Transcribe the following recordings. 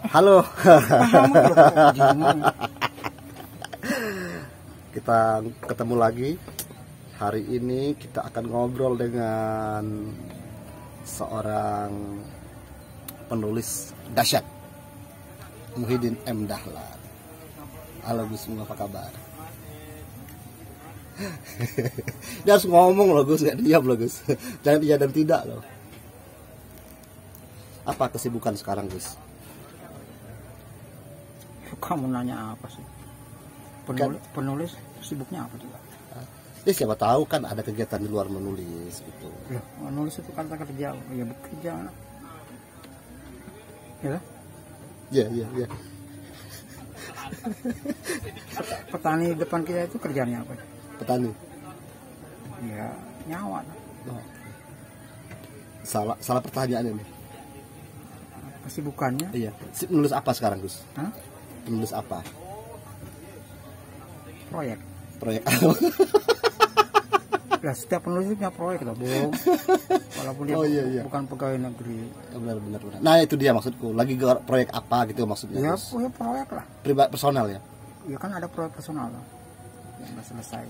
Halo. Kita ketemu lagi. Hari ini kita akan ngobrol dengan seorang penulis dahsyat, Muhyiddin M. Dahlan. Halo Gus, apa kabar? Dia harus ngomong loh Gus, gak diam loh Gus. Jangan iya dan tidak loh. Apa kesibukan sekarang Gus? Kamu nanya apa sih? Penulis sibuknya apa juga? Ya siapa tahu kan ada kegiatan di luar menulis gitu. Loh, menulis itu kata kerja, ya bekerja. Ya? Iya. Petani depan kita itu kerjanya apa? Petani. Ya nyawa. Oh. Salah pertanyaan ini. Kesibukannya? Iya. Menulis apa sekarang Gus? Hah? Menulis apa? Proyek. Lah setiap penulis punya proyek loh, Bung. Walaupun dia bukan pegawai negeri. Benar. Nah itu dia maksudku. Lagi proyek apa gitu maksudnya? Ya punya proyek lah. Pribadi personal ya? Ya kan ada proyek personal loh yang udah selesai.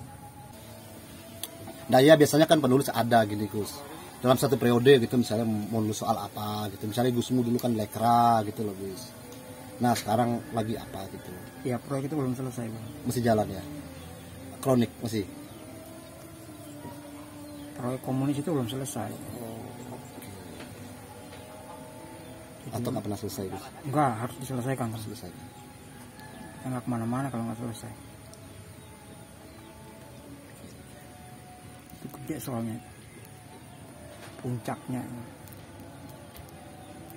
Nah ya biasanya kan penulis ada gini Gus. Dalam satu periode gitu misalnya mau nulis soal apa gitu. Misalnya Gusmu dulu kan lekra gitu loh Gus. Nah sekarang lagi apa gitu. Ya proyek itu belum selesai Bung. Masih jalan ya? Kronik masih? Proyek komunis itu belum selesai. Atau nggak pernah selesai Gus? Enggak, harus diselesaikan. Selesai. Nggak kemana-mana kalau nggak selesai. Itu gede soalnya. Puncaknya.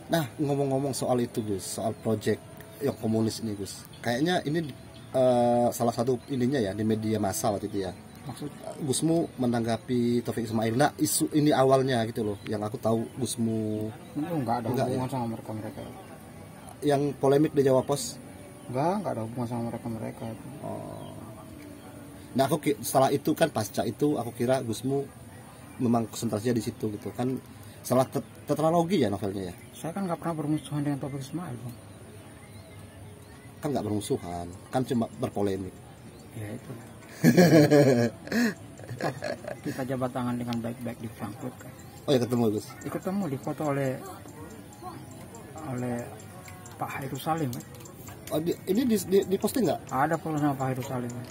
Nah, ngomong-ngomong soal itu Gus, soal project yang komunis ini Gus, kayaknya ini salah satu ininya ya di media massa waktu itu ya. Maksud Gusmu menanggapi Taufik Ismail. Nah isu ini awalnya gitu loh, yang aku tahu Gusmu enggak ada hubungan ya? Sama mereka. Yang polemik di Jawa Pos? Enggak ada hubungan sama mereka. Oh. Nah setelah itu kan pasca itu aku kira Gusmu memang konsentrasinya di situ gitu kan, salah tetralogi ya novelnya ya. Saya kan nggak pernah bermusuhan dengan Taufik Ismail Bang. Kan nggak bermusuhan, kan cuma berpolemik. Ya itu. Kita jabat tangan dengan baik-baik di Frankfurt kan. Oh ya ketemu Gus. Ketemu di foto oleh Pak Hairul Salim kan. Oh ini di posting nggak? Ada foto sama Pak Hairul Salim kan.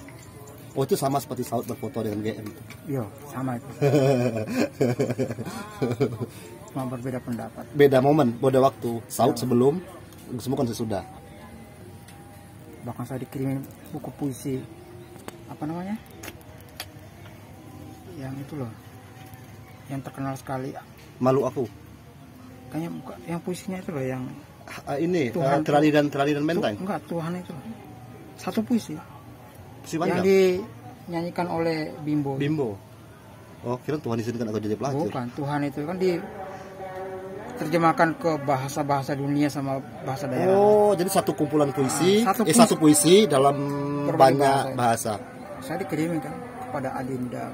Oh itu sama seperti Saud berfoto dengan GM. Iya sama itu. Cuma berbeda pendapat. Beda momen, beda waktu. Saud sebelum, semua kan sesudah. Bahkan saya dikirimin buku puisi apa namanya? Yang itu loh, yang terkenal sekali. Malu aku. Kayaknya yang puisinya itu loh yang ini Tuhan Terali dan Menteng. Enggak, Tuhan itu loh. Satu puisi. Yang dinyanyikan oleh Bimbo. Oh, kira Tuhan izinkan aku jadi pelacur. Bukan, Tuhan itu kan diterjemahkan ke bahasa-bahasa dunia sama bahasa daerah. Oh, jadi satu kumpulan puisi, satu puisi dalam banyak bahasa. Saya dikirimin kan kepada Adinda.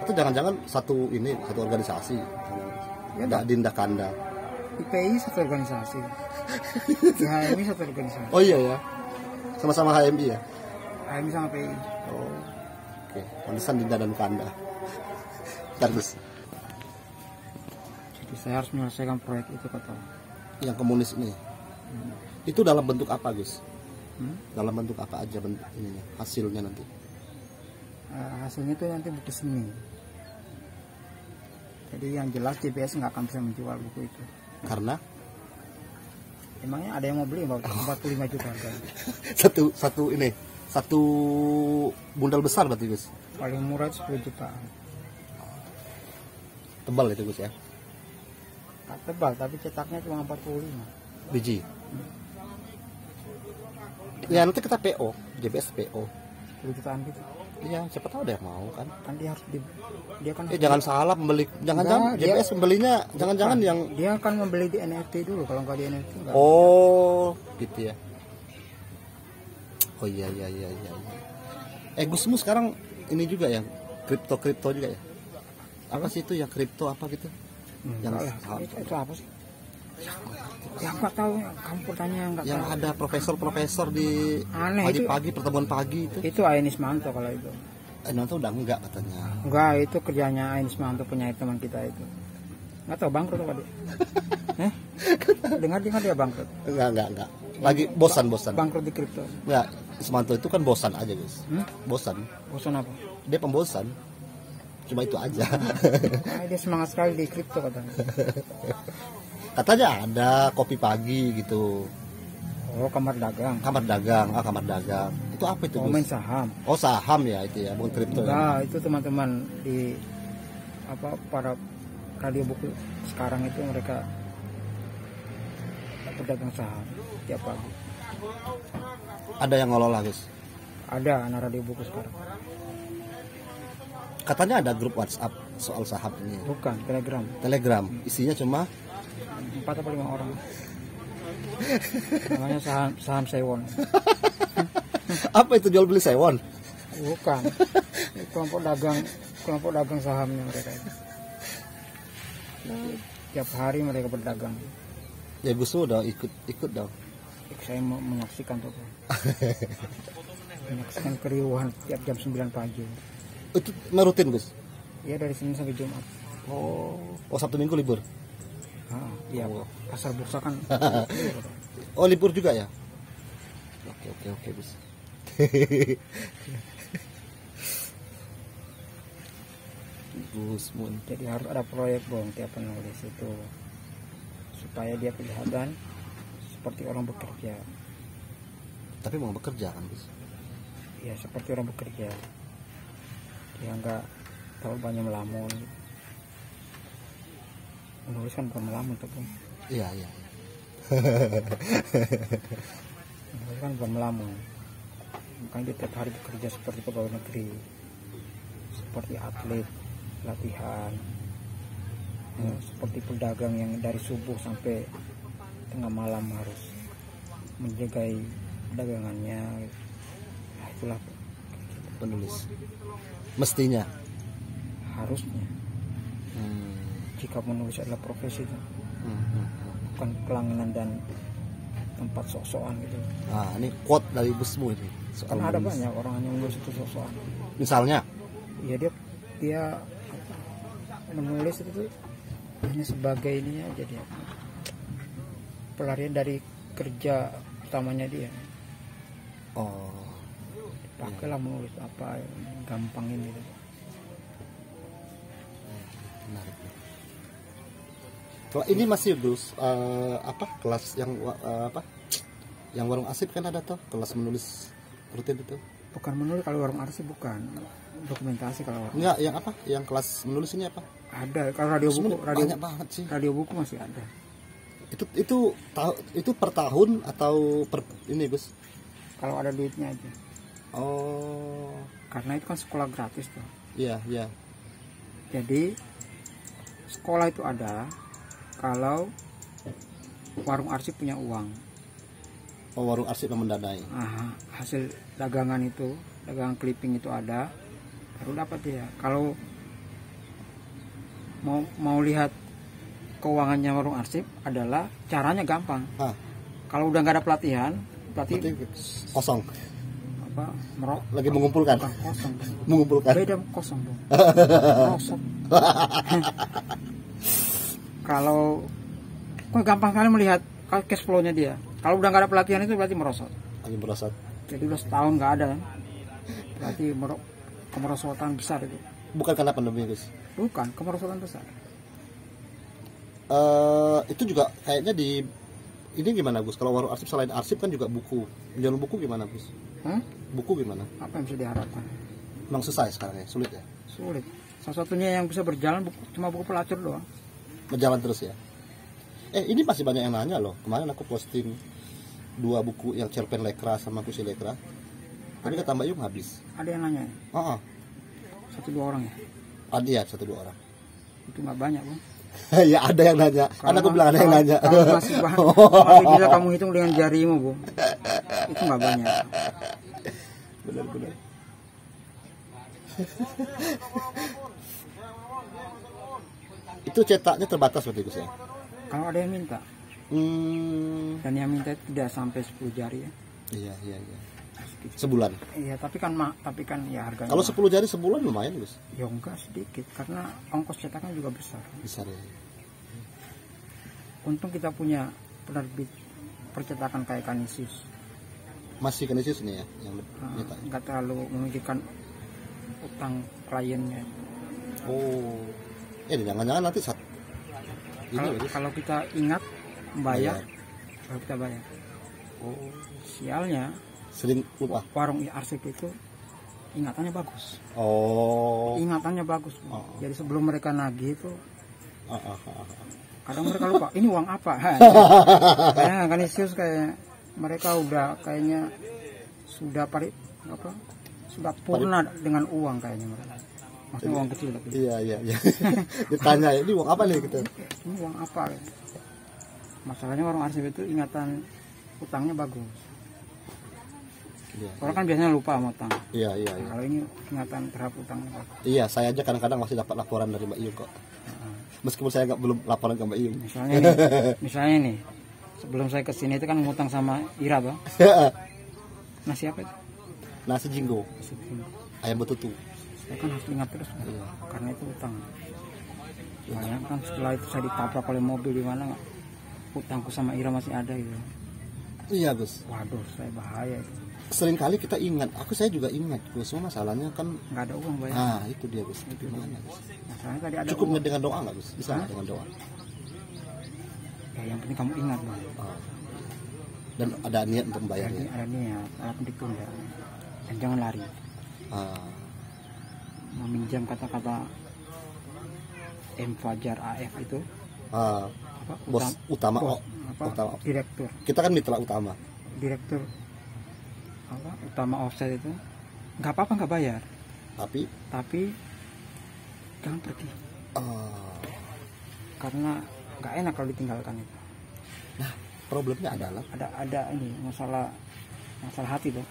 Itu jangan-jangan satu organisasi. Ya, ada Adinda Kanda. IPI satu organisasi. HMI satu organisasi. Oh iya ya. Sama-sama HMI ya? HMI sama PI. Oh, oke. Pantesan Dinda dan Kanda. Terus. Jadi saya harus menyelesaikan proyek itu kata. Yang komunis ini. Itu dalam bentuk apa Gus? Dalam bentuk apa aja bentuk ininya, hasilnya nanti? Hasilnya itu nanti buku seni. Jadi yang jelas JBS nggak akan bisa menjual buku itu. Karena? Emangnya ada yang mau beli 45 juta harganya. Satu bundal besar berarti Gus? Paling murah 10 juta. Tebal itu Gus ya? Nah, tebal tapi cetaknya cuma 45 biji. Ya nanti kita PO, JBS PO 10 jutaan gitu. Iya, siapa tahu ada yang mau kan? Kan dia harus dia kan jangan salah pembeli. Jangan-jangan JBS pembelinya jangan-jangan yang dia akan membeli di NFT dulu, kalau nggak di NFT enggak. Oh, gitu ya. Oh iya. Gusmu sekarang ini juga ya, kripto juga ya? Apa sih itu ya, kripto apa gitu? Yang itu apa sih? Ya nggak tahu, kamu pertanyaan nggak Yang tahu. ada profesor di Aneh itu. pagi-pagi, pertemuan pagi itu. Itu Ainis Manto kalau itu. Nanti udah enggak katanya. Enggak, itu kerjanya Ainis Manto, penyair teman kita itu. Nggak tahu bangkrut apa dia? Dengar dia bangkrut. Enggak. Lagi bosan. Bangkrut di kripto. Enggak, Semanto itu kan bosan aja, guys. Bosan. Bosan apa? Dia pembosan. Cuma itu aja. Dia semangat sekali di kripto katanya. Katanya ada kopi pagi gitu. Oh, kamar dagang. Kamar dagang. Itu apa itu, Main Gus? saham. Oh, saham ya itu ya, bukan kripto. Enggak, itu teman-teman di para radio buku sekarang itu mereka pedagang saham tiap pagi. Ada yang ngelola, Gus? Ada anak radio buku sekarang. Katanya ada grup WhatsApp soal saham ini. Bukan, Telegram. Isinya cuma 4 atau 5 orang. Namanya saham Sewon. apa itu, jual beli sewon? Bukan. Kelompok dagang sahamnya mereka itu. Tiap hari mereka berdagang. Ya Gus udah ikut dong. Saya mau menyaksikan tuh. Menyaksikan keriuhan tiap jam 9 pagi. Itu merutin, Gus? Ya, dari Senin sampai Jumat. Oh, Sabtu Minggu libur? Iya, pasar bursa kan. Oh, libur juga ya? Oke, Gus. Gus Mun. Jadi harus ada proyek tiap penulis itu supaya dia kelihatan seperti orang bekerja. Tapi mau bekerja kan, Gus? Ya, seperti orang bekerja. Dia nggak terlalu banyak melamun. Menulis kan bukan melamun, tapi. Iya. Menulis kan bukan melamun. Makanya dia tiap hari bekerja seperti pegawai negeri, seperti atlet, latihan, seperti pedagang yang dari subuh sampai tengah malam harus menjagai dagangannya. Nah, itulah penulis. Mestinya. Harusnya. Jika menulis adalah profesi, bukan pelangganan dan tempat sok-sokan gitu. Nah, ini quote dari Gusmu ini. Karena ada banyak orang yang menulis itu sok-sokan. Misalnya? Ya dia menulis itu hanya sebagai ini aja, dia pelarian dari kerja utamanya dia. Oh, pakailah menulis apa gampang ini. Menarik. Kalau ini masih Gus, kelas yang yang warung arsip kan ada tuh kelas menulis rutin itu. Bukan menulis kalau warung arsip, bukan dokumentasi kalau warung. Enggak, yang apa? Yang kelas menulis ini apa? Ada. Kalau radio buku, banyak banget sih. Radio buku masih ada. Itu per tahun atau per ini, Gus? Kalau ada duitnya aja. Oh. Karena itu kan sekolah gratis tuh. Iya. Jadi sekolah itu ada kalau warung arsip punya uang. Oh, warung arsip yang mendanai. Hasil dagangan itu, dagangan clipping itu ada, baru dapat dia. Kalau mau lihat keuangannya warung arsip adalah caranya gampang. Kalau udah nggak ada pelatihan, berarti kosong. Lagi mengumpulkan. Kosong. Mengumpulkan. Beda kosong dong. Merosot. Kalau gampang kali melihat cash flow-nya dia. Kalau udah nggak ada pelatihan itu berarti merosot. Lagi merosot. Jadi udah setahun nggak ada, berarti kemerosotan besar itu. Bukan karena pandemi, Gus? Bukan, kemerosotan besar. Itu juga kayaknya ini gimana, Gus? Kalau warung arsip selain arsip kan juga buku. Menjual buku gimana, Gus? Buku gimana? Apa yang bisa diharapkan? Memang susah ya sekarang ya? Sulit ya? Sulit. Salah satunya yang bisa berjalan cuma buku pelacur doang. Berjalan terus ya? Ini masih banyak yang nanya loh. Kemarin aku posting 2 buku yang cerpen Lekra sama Puisi Lekra. Tapi kata Mbak Yung habis. Ada yang nanya? 1-2 orang ya? Ada ya, 1-2 orang. Itu nggak banyak, Bang. Ya ada yang nanya. Karena aku bilang ada yang nanya. Kalau masih kalau bisa kamu hitung dengan jarimu, Bu. Itu nggak banyak. Benar. Itu cetaknya terbatas berarti, Gus ya? Kalau ada yang minta. Dan yang minta itu tidak sampai 10 jari ya. Iya. Sebulan. Iya, tapi kan ya harganya. Kalau 10 jari sebulan lumayan, Gus. Ya enggak, sedikit karena ongkos cetaknya juga besar. Besar ya. Untung kita punya penerbit percetakan kayak Kanisius. Masih Kanisius ini ya yang nyetak. Enggak terlalu memikirkan utang kliennya. Oh. Jangan-jangan nanti kalau kita ingat bayar, kalau kita bayar. Oh, sialnya sering lupa. Warung arsip itu ingatannya bagus. Oh. Ingatannya bagus. Jadi sebelum mereka nagih itu kadang mereka lupa ini uang apa. Kayaknya Kanisius kayak mereka udah kayaknya sudah sudah purna dengan uang kayaknya mereka. Maksudnya uang kecil tapi. Iya. Ditanya ini uang apa nih gitu. Ini uang apa? Masalahnya warung arsip itu ingatan utangnya bagus. Orang kan biasanya lupa sama utang. Iya. Kalau ini ingatan terhadap utangnya bagus. Iya, saya aja kadang-kadang masih dapat laporan dari Mbak Iyung kok. Meskipun saya belum laporan ke Mbak Iyung. Misalnya nih, sebelum saya kesini itu kan ngutang sama Ira, Bang. Nasi apa itu? Nasi jinggo. Ayam betutu. Saya kan harus ingat terus, karena itu utang. Makanya kan setelah itu saya ditabrak oleh mobil di mana utangku sama Ira masih ada gitu. Iya, Gus. Waduh, saya bahaya itu. Sering kali kita ingat, saya juga ingat, Gus. Cuma masalahnya kan nggak ada uang bayar. Nah, itu dia, Gus. Itu gimana, Gus? Masalahnya tadi ada cukup uang. Dengan doa nggak, Gus? Bisa nggak dengan doa? Ya, yang penting kamu ingat, Bang. Dan ada niat untuk membayarnya. Ada niat, walaupun ditunda. Dan jangan lari. Meminjam kata-kata M Fajar AF itu. Bos utama. Direktur. Kita kan mitra utama. Direktur utama offset itu nggak apa-apa nggak bayar. Tapi jangan pergi. Karena nggak enak kalau ditinggalkan itu. Nah, problemnya adalah ada ini masalah hati tuh.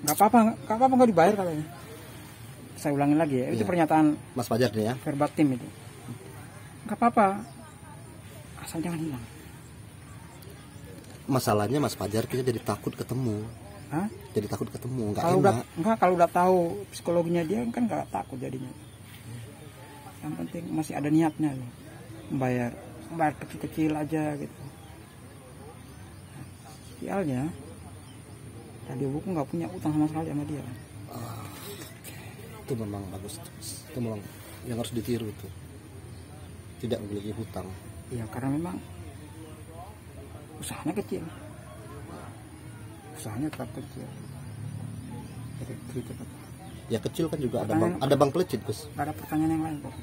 Nggak apa-apa nggak dibayar katanya. Saya ulangin lagi ya, itu pernyataan Mas Fajar nih ya. Verbatim itu. Nggak apa-apa, asal jangan hilang. Masalahnya Mas Fajar kita jadi takut ketemu. Jadi takut ketemu, kalau udah tahu psikologinya dia kan nggak takut jadinya. Yang penting masih ada niatnya loh. Bayar kecil-kecil aja gitu. Sialnya tadi buku nggak punya utang sama sekali sama dia. Itu memang bagus, itu memang yang harus ditiru itu. Tidak memiliki hutang. Iya, karena memang usahanya kecil. Usahanya tetap kecil. Jadi cepat. Ya kecil kan juga ada bank pelecit, Gus. Gak ada pertanyaan yang lain kok.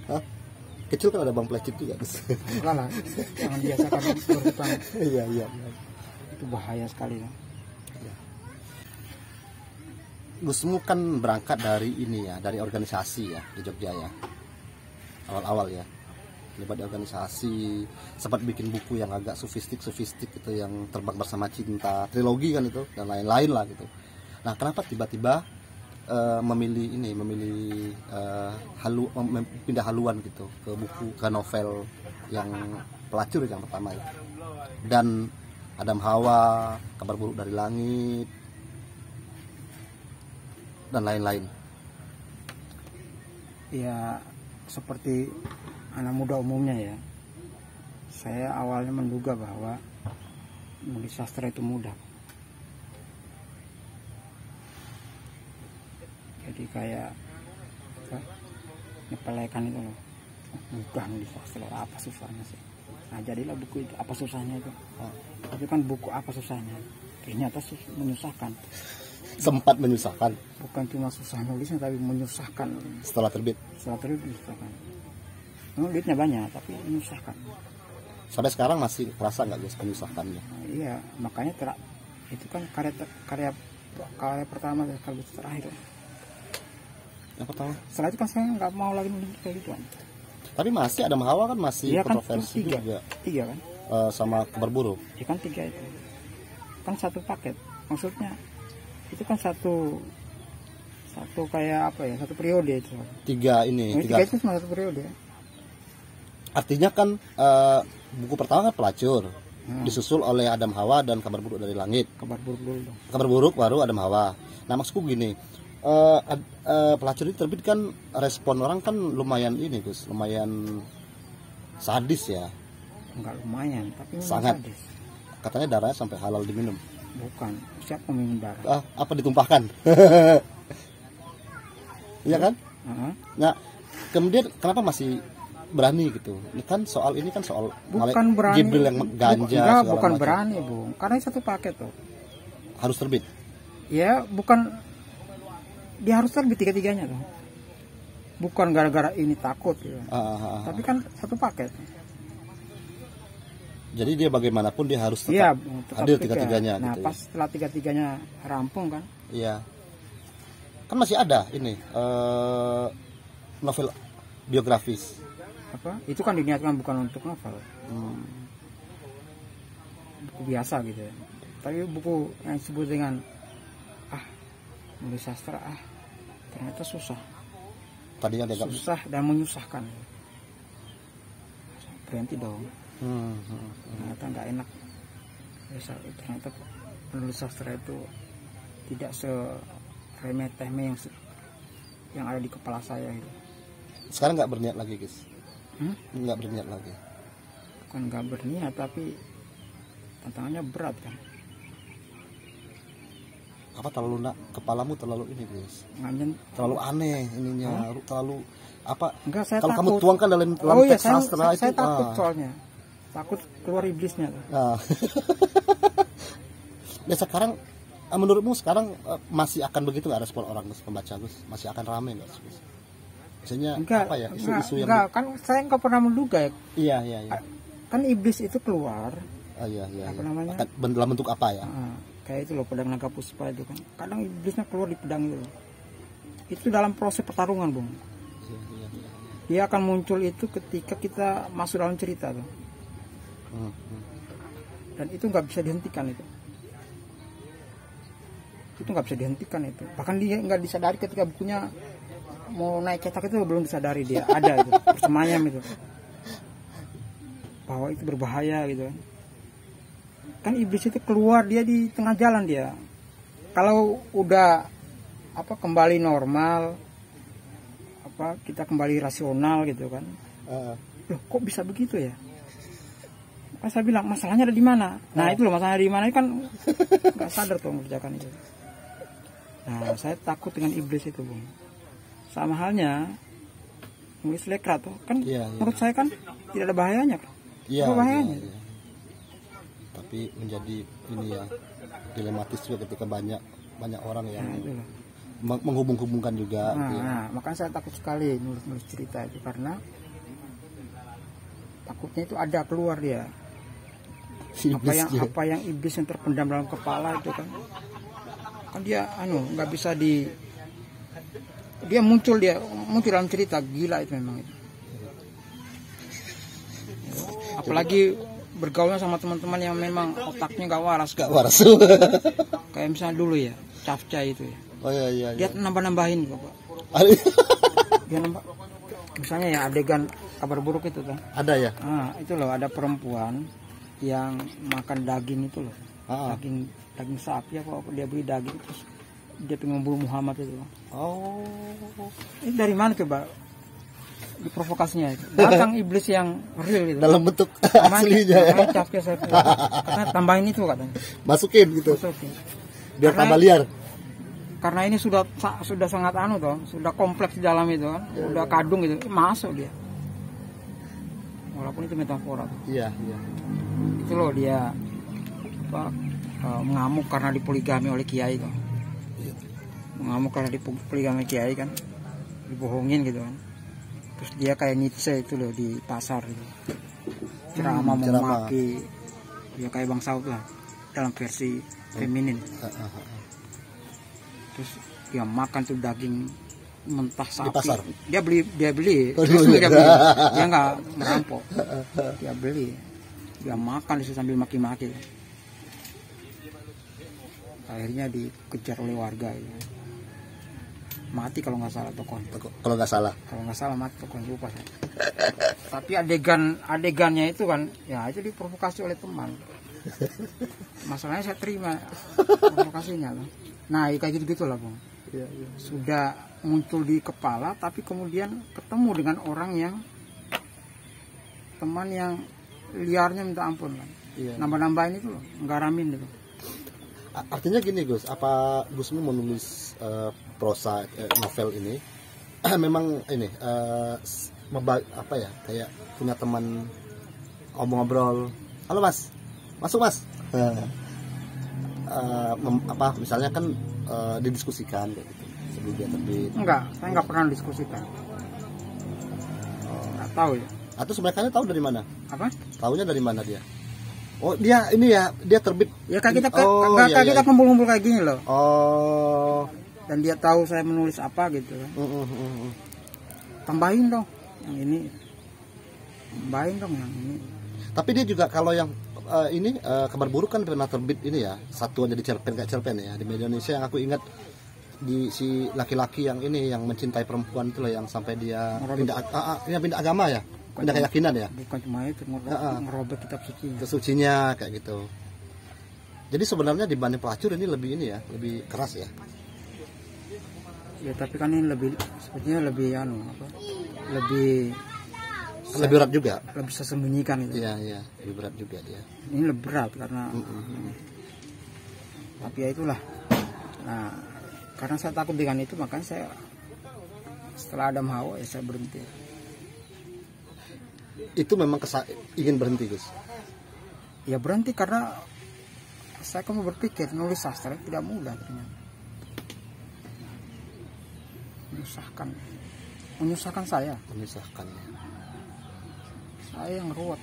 Kecil kan ada bank pelecit juga, Gus. Enggak lah, jangan biasakan berhutang. Iya. Itu bahaya sekali ya. Gusmu kan berangkat dari ini ya, dari organisasi ya di Jogja ya. Awal-awal ya. Terlibat di organisasi, sempat bikin buku yang agak sofistik gitu, yang Terbang Bersama Cinta, trilogi kan itu, dan lain-lain lah gitu. Nah, kenapa tiba-tiba memilih pindah haluan gitu ke novel yang pelacur yang pertama ya. Dan Adam Hawa, Kabar Buruk dari Langit, dan lain-lain. Ya, seperti anak muda umumnya ya, saya awalnya menduga bahwa menulis sastra itu mudah. Jadi kayak nyepelekan itu loh, mudah nulis sastra, apa susahnya sih? Nah, jadilah buku itu, apa susahnya itu? Tapi kan buku apa susahnya? Ternyata menyusahkan. Sempat menyusahkan. Bukan cuma susah nulisnya, tapi menyusahkan. Setelah terbit menyusahkan. Memang duitnya banyak, tapi menyusahkan. Sampai sekarang masih kerasa nggak guys menyusahkannya? Nah, iya, makanya itu kan karya pertama dan karya terakhir. Yang pertama? Setelah itu kan saya nggak mau lagi nulis kayak gitu. Tapi masih ada Hawa kan masih iya, kontroversi kan, juga. Tiga kan? Sama Kabar Buruk. Ya kan 3 itu. Kan satu paket. Maksudnya itu kan satu kayak apa ya? Satu periode itu. Tiga ini. Tiga itu cuma satu periode. Artinya kan buku pertama kan pelacur. disusul oleh Adam Hawa dan Kabar Buruk dari Langit. Kabar buruk dulu dong. Kabar Buruk baru Adam Hawa. Nah maksudku gini, pelacur ini terbit kan respon orang kan lumayan ini Gus, lumayan sadis ya. Enggak lumayan, tapi memang Sangat. sadis. Katanya darahnya sampai halal diminum. Bukan, siapa minum darah? Apa ditumpahkan? Iya kan? Nah, kemudian kenapa masih berani gitu? Ini kan soal Bukan berani. Jibril yang ganja Enggak, segala bukan macam. berani, Bung. Karena satu paket tuh. Harus terbit. Ya, bukan dia harus terbit tiga-tiganya tuh. Bukan gara-gara ini takut gitu. Tapi kan satu paket. Jadi dia bagaimanapun dia harus Iya, tetap hadir tiga-tiganya Nah, gitu. pas setelah tiga-tiganya rampung kan. Iya. Kan masih ada ini novel biografis. Apa? Itu kan diniatkan bukan untuk novel. Buku biasa gitu ya. Tapi buku yang disebut dengan menulis sastra ternyata susah. Tadinya dia Susah dan menyusahkan. Berhenti dong. Ternyata nggak enak. Ternyata penulis sastra itu tidak seremeh-temeh yang ada di kepala saya gitu. Sekarang nggak berniat lagi guys. Nggak berniat lagi. Bukan nggak berniat, tapi tantangannya berat kan. Apa kepalamu terlalu ini guys? Terlalu aneh ininya, terlalu apa? Enggak, saya kalau takut. kamu tuangkan dalam teks sastra itu. Saya takut soalnya. Takut keluar iblisnya. Nah sekarang menurutmu sekarang masih akan begitu nggak respon orang pembaca Gus? Masih akan ramai nggak Gus? Misalnya apa ya isu-isu yang kan saya nggak pernah menduga ya. Iya. Kan iblis itu keluar. Iya. Apa namanya? Dalam bentuk apa ya? Kayak itu loh, pedang naga puspa itu kan. Kadang iblisnya keluar di pedang itu. Itu dalam proses pertarungan, Bung. Iya. Dia akan muncul itu ketika kita masuk dalam cerita tuh. Dan itu nggak bisa dihentikan itu. Itu nggak bisa dihentikan itu. Bahkan dia nggak disadari ketika bukunya mau naik cetak itu belum disadari dia ada itu bersemayam itu. Bahwa itu berbahaya gitu kan iblis itu keluar dia di tengah jalan dia. Kalau udah kembali normal, kita kembali rasional gitu kan. Loh, kok bisa begitu ya? Saya bilang masalahnya ada di mana? Nah itu loh, masalahnya di mana kan nggak sadar tuh mengerjakan itu. Nah saya takut dengan iblis itu, Bung. Sama halnya nulis lekra tuh kan. Menurut saya kan tidak ada bahayanya kan. Apa bahayanya? Iya. Tapi menjadi ini ya dilematis juga ketika banyak orang yang menghubung-hubungkan juga. Makanya saya takut sekali nulis cerita itu karena takutnya itu ada keluar dia. Apa yang iblis yang terpendam dalam kepala itu kan dia nggak bisa dia muncul dalam cerita. Gila itu memang itu. Apalagi bergaulnya sama teman-teman yang memang otaknya gak waras. Kayak misalnya dulu ya Cafca itu ya. Iya. Dia nambah-nambahin Bapak. Dia nambah. Misalnya ya adegan Kabar Buruk itu kan. Ada ya? Itu loh, ada perempuan yang makan daging itu loh. Daging sapi dia beli daging terus dia pengen membunuh Muhammad itu. Ini dari mana coba? Di provokasinya itu. Datang iblis yang real gitu. Dalam bentuk aslinya ya. Karena tambahin itu katanya. Masukin gitu. Biar tambah liar. Karena ini sudah sangat sudah kompleks di dalam itu kan. Udah kadung gitu. Masuk dia. Walaupun itu metafora. Iya. Itu loh dia mengamuk karena dipoligami oleh kiai kan. Mengamuk karena dipoligami kiai kan. Dibohongin gitu kan. Terus dia kayak Nietzsche itu loh di pasar gitu. Ceramah memaki. Dia kayak Bang Saud lah dalam versi feminin. Terus dia makan tuh daging mentah sapi. Di pasar. Dia beli. Dia nggak merampok. Dia beli. Dia makan sambil maki-maki. Akhirnya dikejar oleh warga gitu. Mati kalau nggak salah tokoh. Kalau nggak salah mati tokoh, lupa saya. Tapi adegannya itu kan ya itu diprovokasi oleh teman. Masalahnya saya terima provokasinya loh. Nah kayak gitu lah Bang. Iya, iya. Sudah muncul di kepala, tapi kemudian ketemu dengan orang yang teman yang liarnya minta ampun kan. Iya. Nambah-nambahin itu loh, nggaramin itu. Artinya gini Gus, apa Gus ini menulis prosa novel ini memang ini apa ya, kayak punya teman ngobrol, halo Mas, masuk Mas, apa misalnya kan didiskusikan kayak gitu sebelum dia terbit. Enggak, saya nggak pernah diskusikan. Nggak tahu ya. Atau sebenarnya tahu dari mana? Apa? Taunya dari mana dia? Oh dia ini ya, dia terbit. Ya kayak kita iya, kita kumpul-kumpul kayak gini loh. Oh. Dan dia tahu saya menulis apa gitu. Tambahin dong yang ini. Tambahin dong yang ini. Tapi dia juga kalau yang ini kabar buruk kan pernah terbit ini ya, satuan jadi cerpen kayak cerpen ya di media Indonesia yang aku ingat, di si laki-laki yang ini yang mencintai perempuan itu loh, yang sampai dia pindah agama ya, pindah keyakinan ya. Bukan cuma itu, ngerobek kitab suci. Kesucinya kayak gitu. Jadi sebenarnya dibanding pelacur ini lebih ini ya, lebih keras ya. Ya tapi kan ini lebih sepertinya lebih lebih berat juga. Lebih bisa sembunyikan itu. Iya, iya, lebih berat juga dia. Ini lebih berat karena tapi ya itulah. Nah, karena saya takut dengan itu, makanya saya setelah Adam Hawa ya saya berhenti. Itu memang ingin berhenti Gus? Ya berhenti karena saya kan berpikir nulis sastra tidak mudah ternyata. Menyusahkan saya. Menyusahkan. Saya yang ruwet.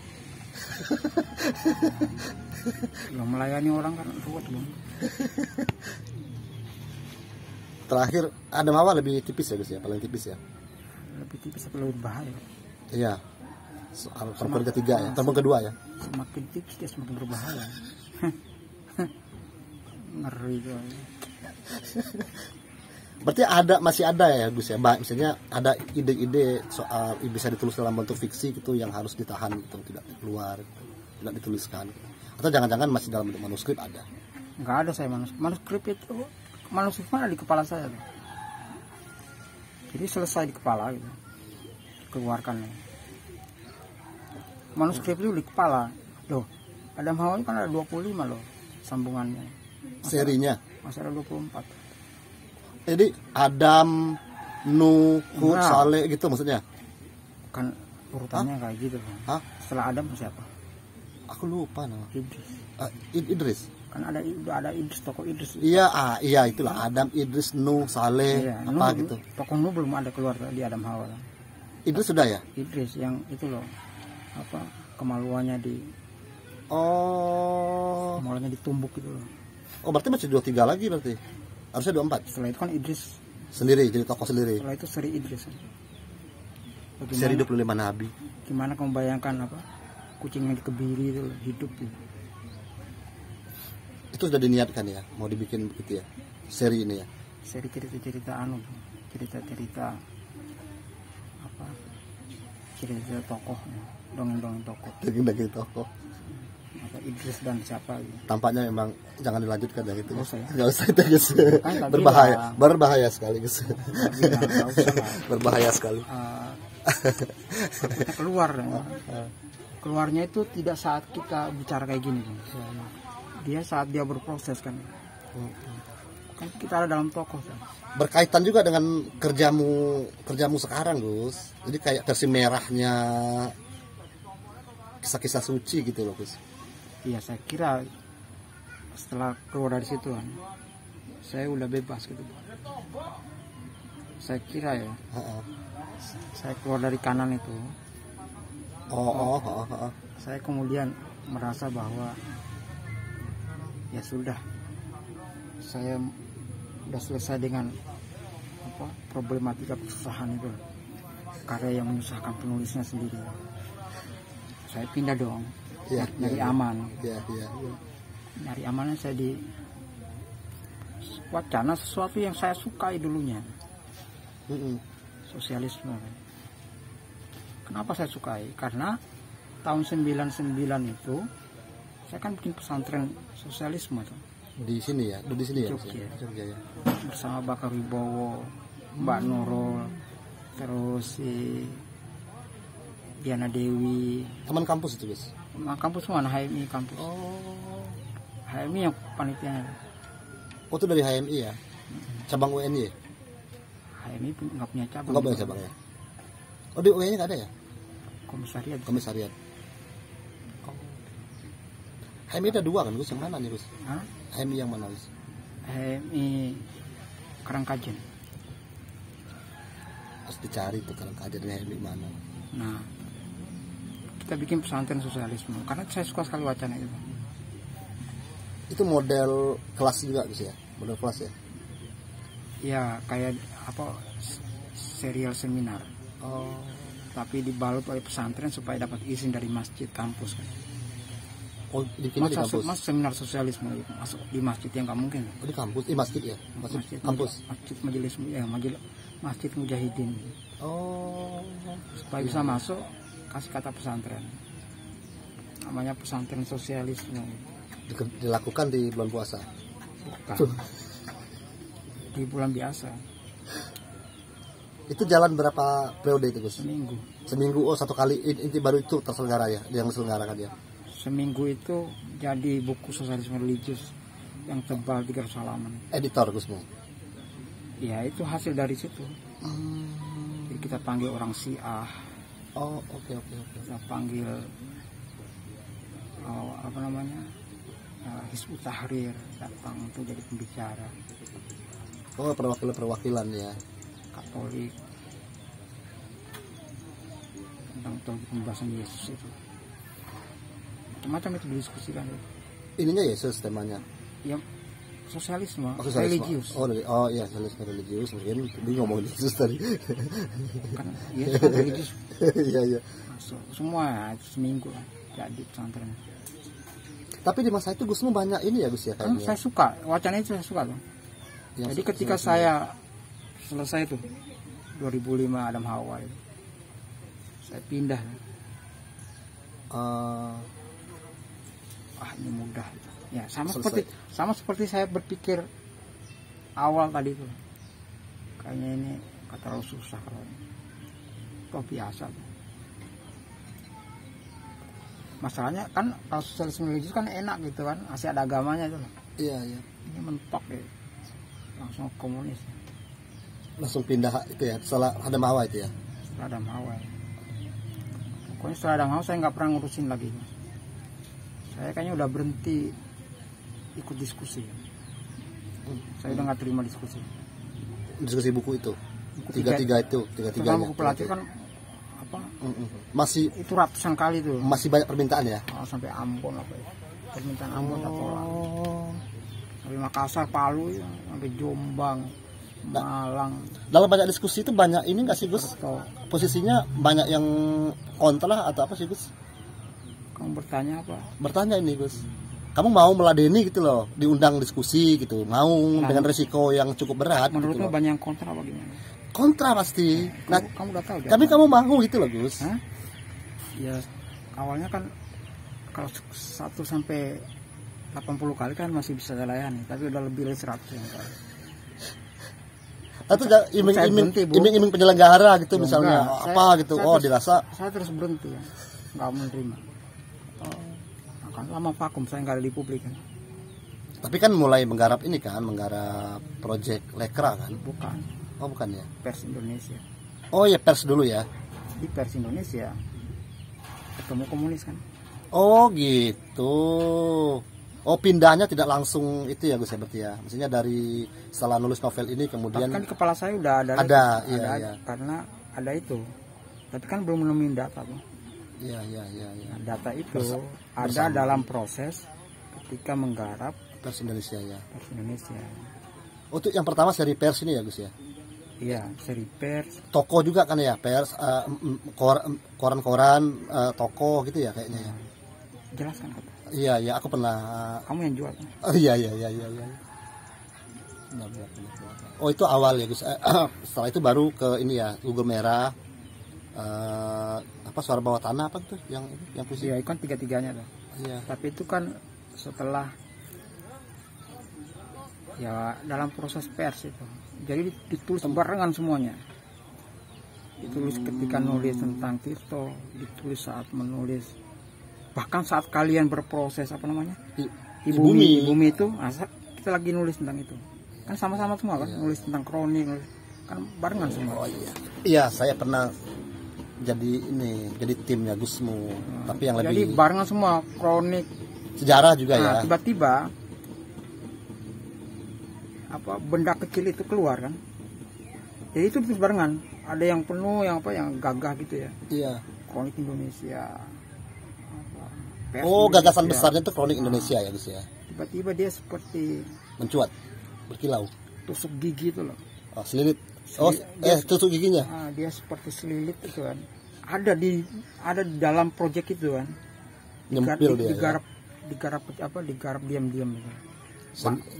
Yang melayani orang kan ruwet Bang. Terakhir Adam Hawa lebih tipis ya Gus ya, paling tipis ya. Lebih tipis tapi lebih bahaya. Iya. Soal perempuan ketiga ya, perempuan kedua ya. Semakin tipis dia semakin berbahaya. Ngeri itu. Berarti masih ada ya Gus ya, misalnya ada ide-ide soal bisa ditulis dalam bentuk fiksi gitu yang harus ditahan gitu, tidak keluar, tidak dituliskan. Atau jangan-jangan masih dalam bentuk manuskrip ada? Nggak ada saya manuskrip itu, manuskripnya ada di kepala saya. Jadi selesai di kepala gitu, keluarkan. Manuskrip itu di kepala. Loh, Adam Hawa kan ada 25 loh sambungannya. Serinya? Masih ada 24. Jadi Adam, Nuh, Hud, Saleh gitu maksudnya? Kan urutannya kayak gitu kan. Hah? Setelah Adam siapa? Aku lupa nama. Idris. Idris. Kan ada Idris, tokoh Idris. Iya, iya itulah Adam, Idris, Nuh, Saleh, iya, apa Nuh, gitu. Tokoh Nuh belum ada keluar di Adam Hawa. Idris sudah ya? Idris yang itu loh. Apa kemaluannya kemaluannya ditumbuk gitu loh. Oh, berarti masih 23 lagi berarti. Harusnya 24. Setelah itu kan Idris sendiri jadi tokoh sendiri. Setelah itu seri Idris. Bagaimana, seri 25 nabi. Gimana kamu bayangkan apa? Kucing yang dikebiri itu hidup gitu. Itu sudah diniatkan ya, mau dibikin begitu ya. Seri ini ya. Seri cerita-cerita cerita-cerita apa? Cerita tokoh, dongeng-dongeng tokoh. Dongeng-dongeng tokoh. Apa Idris dan siapa gitu. Tampaknya memang jangan dilanjutkan ya gitu. Nggak usah itu Gus. Berbahaya sekali Gus. Berbahaya sekali. Keluarnya itu tidak saat kita bicara kayak gini kan. Dia saat dia berproses kan. Kan kita ada dalam tokoh kan. Berkaitan juga dengan kerjamu sekarang Gus. Jadi kayak versi merahnya kisah-kisah suci gitu loh Gus. Iya, saya kira setelah keluar dari situ kan, saya udah bebas gitu. Saya kira ya, saya keluar dari kanan itu. Saya kemudian merasa bahwa ya sudah, saya udah selesai dengan problematika kesusahan itu, karya yang menyusahkan penulisnya sendiri. Saya pindah dong. Nyari aman. Nyari amannya saya di wacana sesuatu yang saya sukai dulunya. Sosialisme. Kenapa saya sukai? Karena tahun 99 itu Saya kan bikin pesantren sosialisme tuh Di sini ya, di sini ya, Gus, Jogja. ya? Jogja ya. Bersama Bakar Wibowo, Mbak Nurul, terus si Diana Dewi. Teman kampus itu, Gus. Nah, kampus mana? HMI kampus. Oh. HMI yang panitianya. Oh, itu dari HMI ya? Cabang UNY? HMI nggak punya cabang. Enggak punya cabang ya? Oh, di UNY nggak ada ya? Komisariat. Komisariat. Oh. HMI ada 2 kan, Gus? Yang mana nih, Gus? Hah? HMI yang mana, Gus? HMI Karangkajen. Harus dicari tuh kalau ada di HMI mana. Nah, kita bikin pesantren sosialisme karena saya suka sekali wacana itu. Itu model kelas juga, Gus ya? Model kelas ya? Ya kayak apa serial seminar. Oh. Tapi dibalut oleh pesantren supaya dapat izin dari masjid kampus kan. Oh, dibikinnya di kampus? Mas seminar sosialisme itu masuk di masjid yang nggak mungkin. Oh, di kampus? Masjid ya? Masjid kampus? Masjid majelis ya masjid mujahidin. Oh. Supaya bisa masuk kasih kata pesantren. Namanya pesantren sosialisme. Dilakukan di bulan puasa? Bukan. Di bulan biasa. Itu jalan berapa periode itu, Gus? Seminggu. Seminggu. Oh, 1 kali. Inti baru itu terselenggara ya? Yang diselenggarakan ya? Seminggu itu jadi buku sosialisme religius yang tebal 300 halaman. Editor, Gusmu? Ya itu hasil dari situ. Jadi kita panggil orang Syiah. Oh, oke. Kita panggil apa namanya Hizbut Tahrir datang untuk jadi pembicara. Oh, perwakilan ya. Katolik tentang pembahasan Yesus itu. Macam itu didiskusikan. Ininya Yesus temanya. Ya sosialisme, Sosialisme. religius. Oh iya, sosialisme religius. Mungkin dia ngomong Yesus tadi. Kan Yesus kan religius. Iya. Masuk semua itu seminggu lah jadi pesantren. Tapi di masa itu Gusmu banyak ini ya, Gus ya Kan kayaknya. saya suka wacana itu, saya suka tuh. Jadi ketika saya selesai tuh 2005 Adam Hawa itu, saya pindah. Ini mudah. Ya sama seperti saya berpikir awal tadi tuh. Kayaknya ini terlalu susah kalau kok biasa tuh. Masalahnya kan kalau sosialisme religius kan enak gitu kan, masih ada agamanya itu. Iya. Ini mentok deh. Langsung komunis. Langsung pindah itu ya, setelah Adam Hawa itu ya. Setelah Adam Hawa. Pokoknya setelah Adam Hawa saya nggak pernah ngurusin lagi. Saya kayaknya udah berhenti ikut diskusi. Saya udah nggak terima diskusi. Diskusi buku itu. Tiga Terutama buku pelatih kan apa? Masih itu ratusan kali tuh. Masih banyak permintaan ya? Sampai Ambon apa ya? Permintaan Ambon tak tolak. Dari Makassar, Palu, ya, sampai Jombang, Malang. Dalam banyak diskusi itu banyak ini nggak sih, Gus? Posisinya banyak yang kontra atau apa sih, Gus? Kamu bertanya apa? Bertanya ini, Gus. Kamu mau meladeni gitu loh, diundang diskusi gitu, mau dengan resiko yang cukup berat. Menurutmu gitu banyak yang kontra apa gimana? Kontra pasti. Nah, kamu udah tahu. Tapi kamu mau gitu loh, Gus? Hah? Ya awalnya kan kalau 1 sampai 80 kali kan masih bisa dilayani, tapi udah lebih dari 100 yang kali. Atau iming-iming penyelenggara gitu misalnya, apa gitu, dirasa. Saya terus berhenti ya, nggak menerima. Akan lama vakum, saya nggak ada di publik kan. Tapi kan mulai menggarap ini kan, menggarap proyek Lekra kan? Bukan. Oh bukan ya? Pers Indonesia. Oh ya, pers dulu ya? Di Pers Indonesia ketemu komunis kan. Oh gitu. Oh pindahnya tidak langsung itu ya Gus ya berarti ya? Maksudnya dari setelah nulis novel ini kemudian. Kan di kepala saya udah ada. Iya. Karena ada itu. Tapi kan belum menemukan data tuh. Iya. Nah, data itu ada dalam proses ketika menggarap Pers Indonesia ya. Pers Indonesia. Oh itu yang pertama seri pers ini ya Gus ya? Iya, seri pers. Toko juga kan ya, pers, koran-koran, toko gitu ya kayaknya ya. Jelaskan kata. Iya, aku pernah. Kamu yang jual. Oh iya. Oh itu awal ya Gus. Setelah itu baru ke ini ya, Google Merah. Apa suara bawah tanah apa tuh yang puisi? Iya, kan tiga-tiganya tuh. Iya. Tapi itu kan setelah ya dalam proses pers itu. Jadi ditulis barengan semuanya. Ditulis ketika nulis tentang Tirto, ditulis saat menulis, bahkan saat kalian berproses apa namanya di bumi itu, kita lagi nulis tentang itu. Kan sama-sama semua kan, nulis tentang kronik, nulis, kan barengan semua. Oh iya. Iya, saya pernah jadi timnya Gusmu, tapi yang Jadi lebih barengan semua kronik, sejarah juga ya. Tiba-tiba apa benda kecil itu keluar kan. Jadi itu ditulis barengan. Ada yang penuh, yang gagah gitu ya. Iya. Kronik Indonesia. Pers Gagasan Indonesia. besarnya itu kronik Indonesia ya, Gus ya. Tiba-tiba dia seperti Mencuat, berkilau. tusuk gigi itu loh. Oh, selilit. Tusuk giginya. Dia seperti selilit itu kan. Ada di dalam proyek itu kan. Nyempil dia. Digarap diam-diam gitu.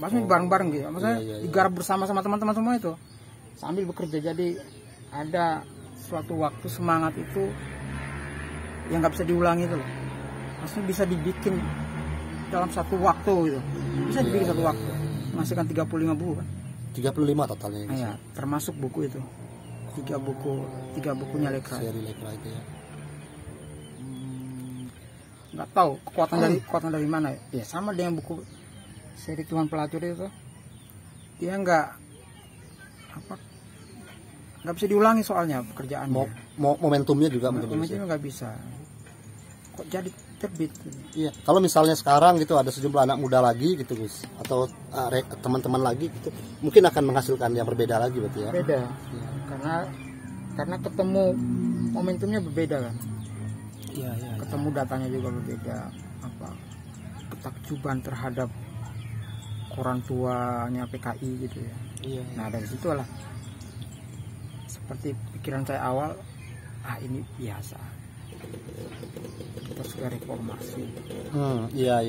Maksudnya bareng-bareng gitu. Maksudnya digarap bersama sama teman-teman semua itu. Sambil bekerja, jadi ada suatu waktu semangat itu yang nggak bisa diulangi itu loh. Maksudnya bisa dibikin dalam satu waktu gitu. Bisa dibikin satu waktu. Menghasilkan 35 buku kan. 35 totalnya. Ya, termasuk buku itu. 3 bukunya Lekra. Seri Lekra itu ya. Nggak tahu kekuatan dari mana ya. Sama dengan buku seri Tuhan Pelacur itu. Dia nggak bisa diulangi soalnya pekerjaannya. Momentumnya juga momentumnya nggak bisa. Kok jadi terbit? Iya. Kalau misalnya sekarang gitu ada sejumlah anak muda lagi gitu Gus, atau teman-teman lagi gitu, mungkin akan menghasilkan yang berbeda lagi berarti ya. Beda. Karena ketemu momentumnya berbeda kan. Iya. Ketemu datanya juga berbeda. Ketakjuban terhadap koran tuanya PKI gitu ya. Iya. Nah dari situlah seperti pikiran saya awal, ini biasa, kita sudah reformasi. Iya.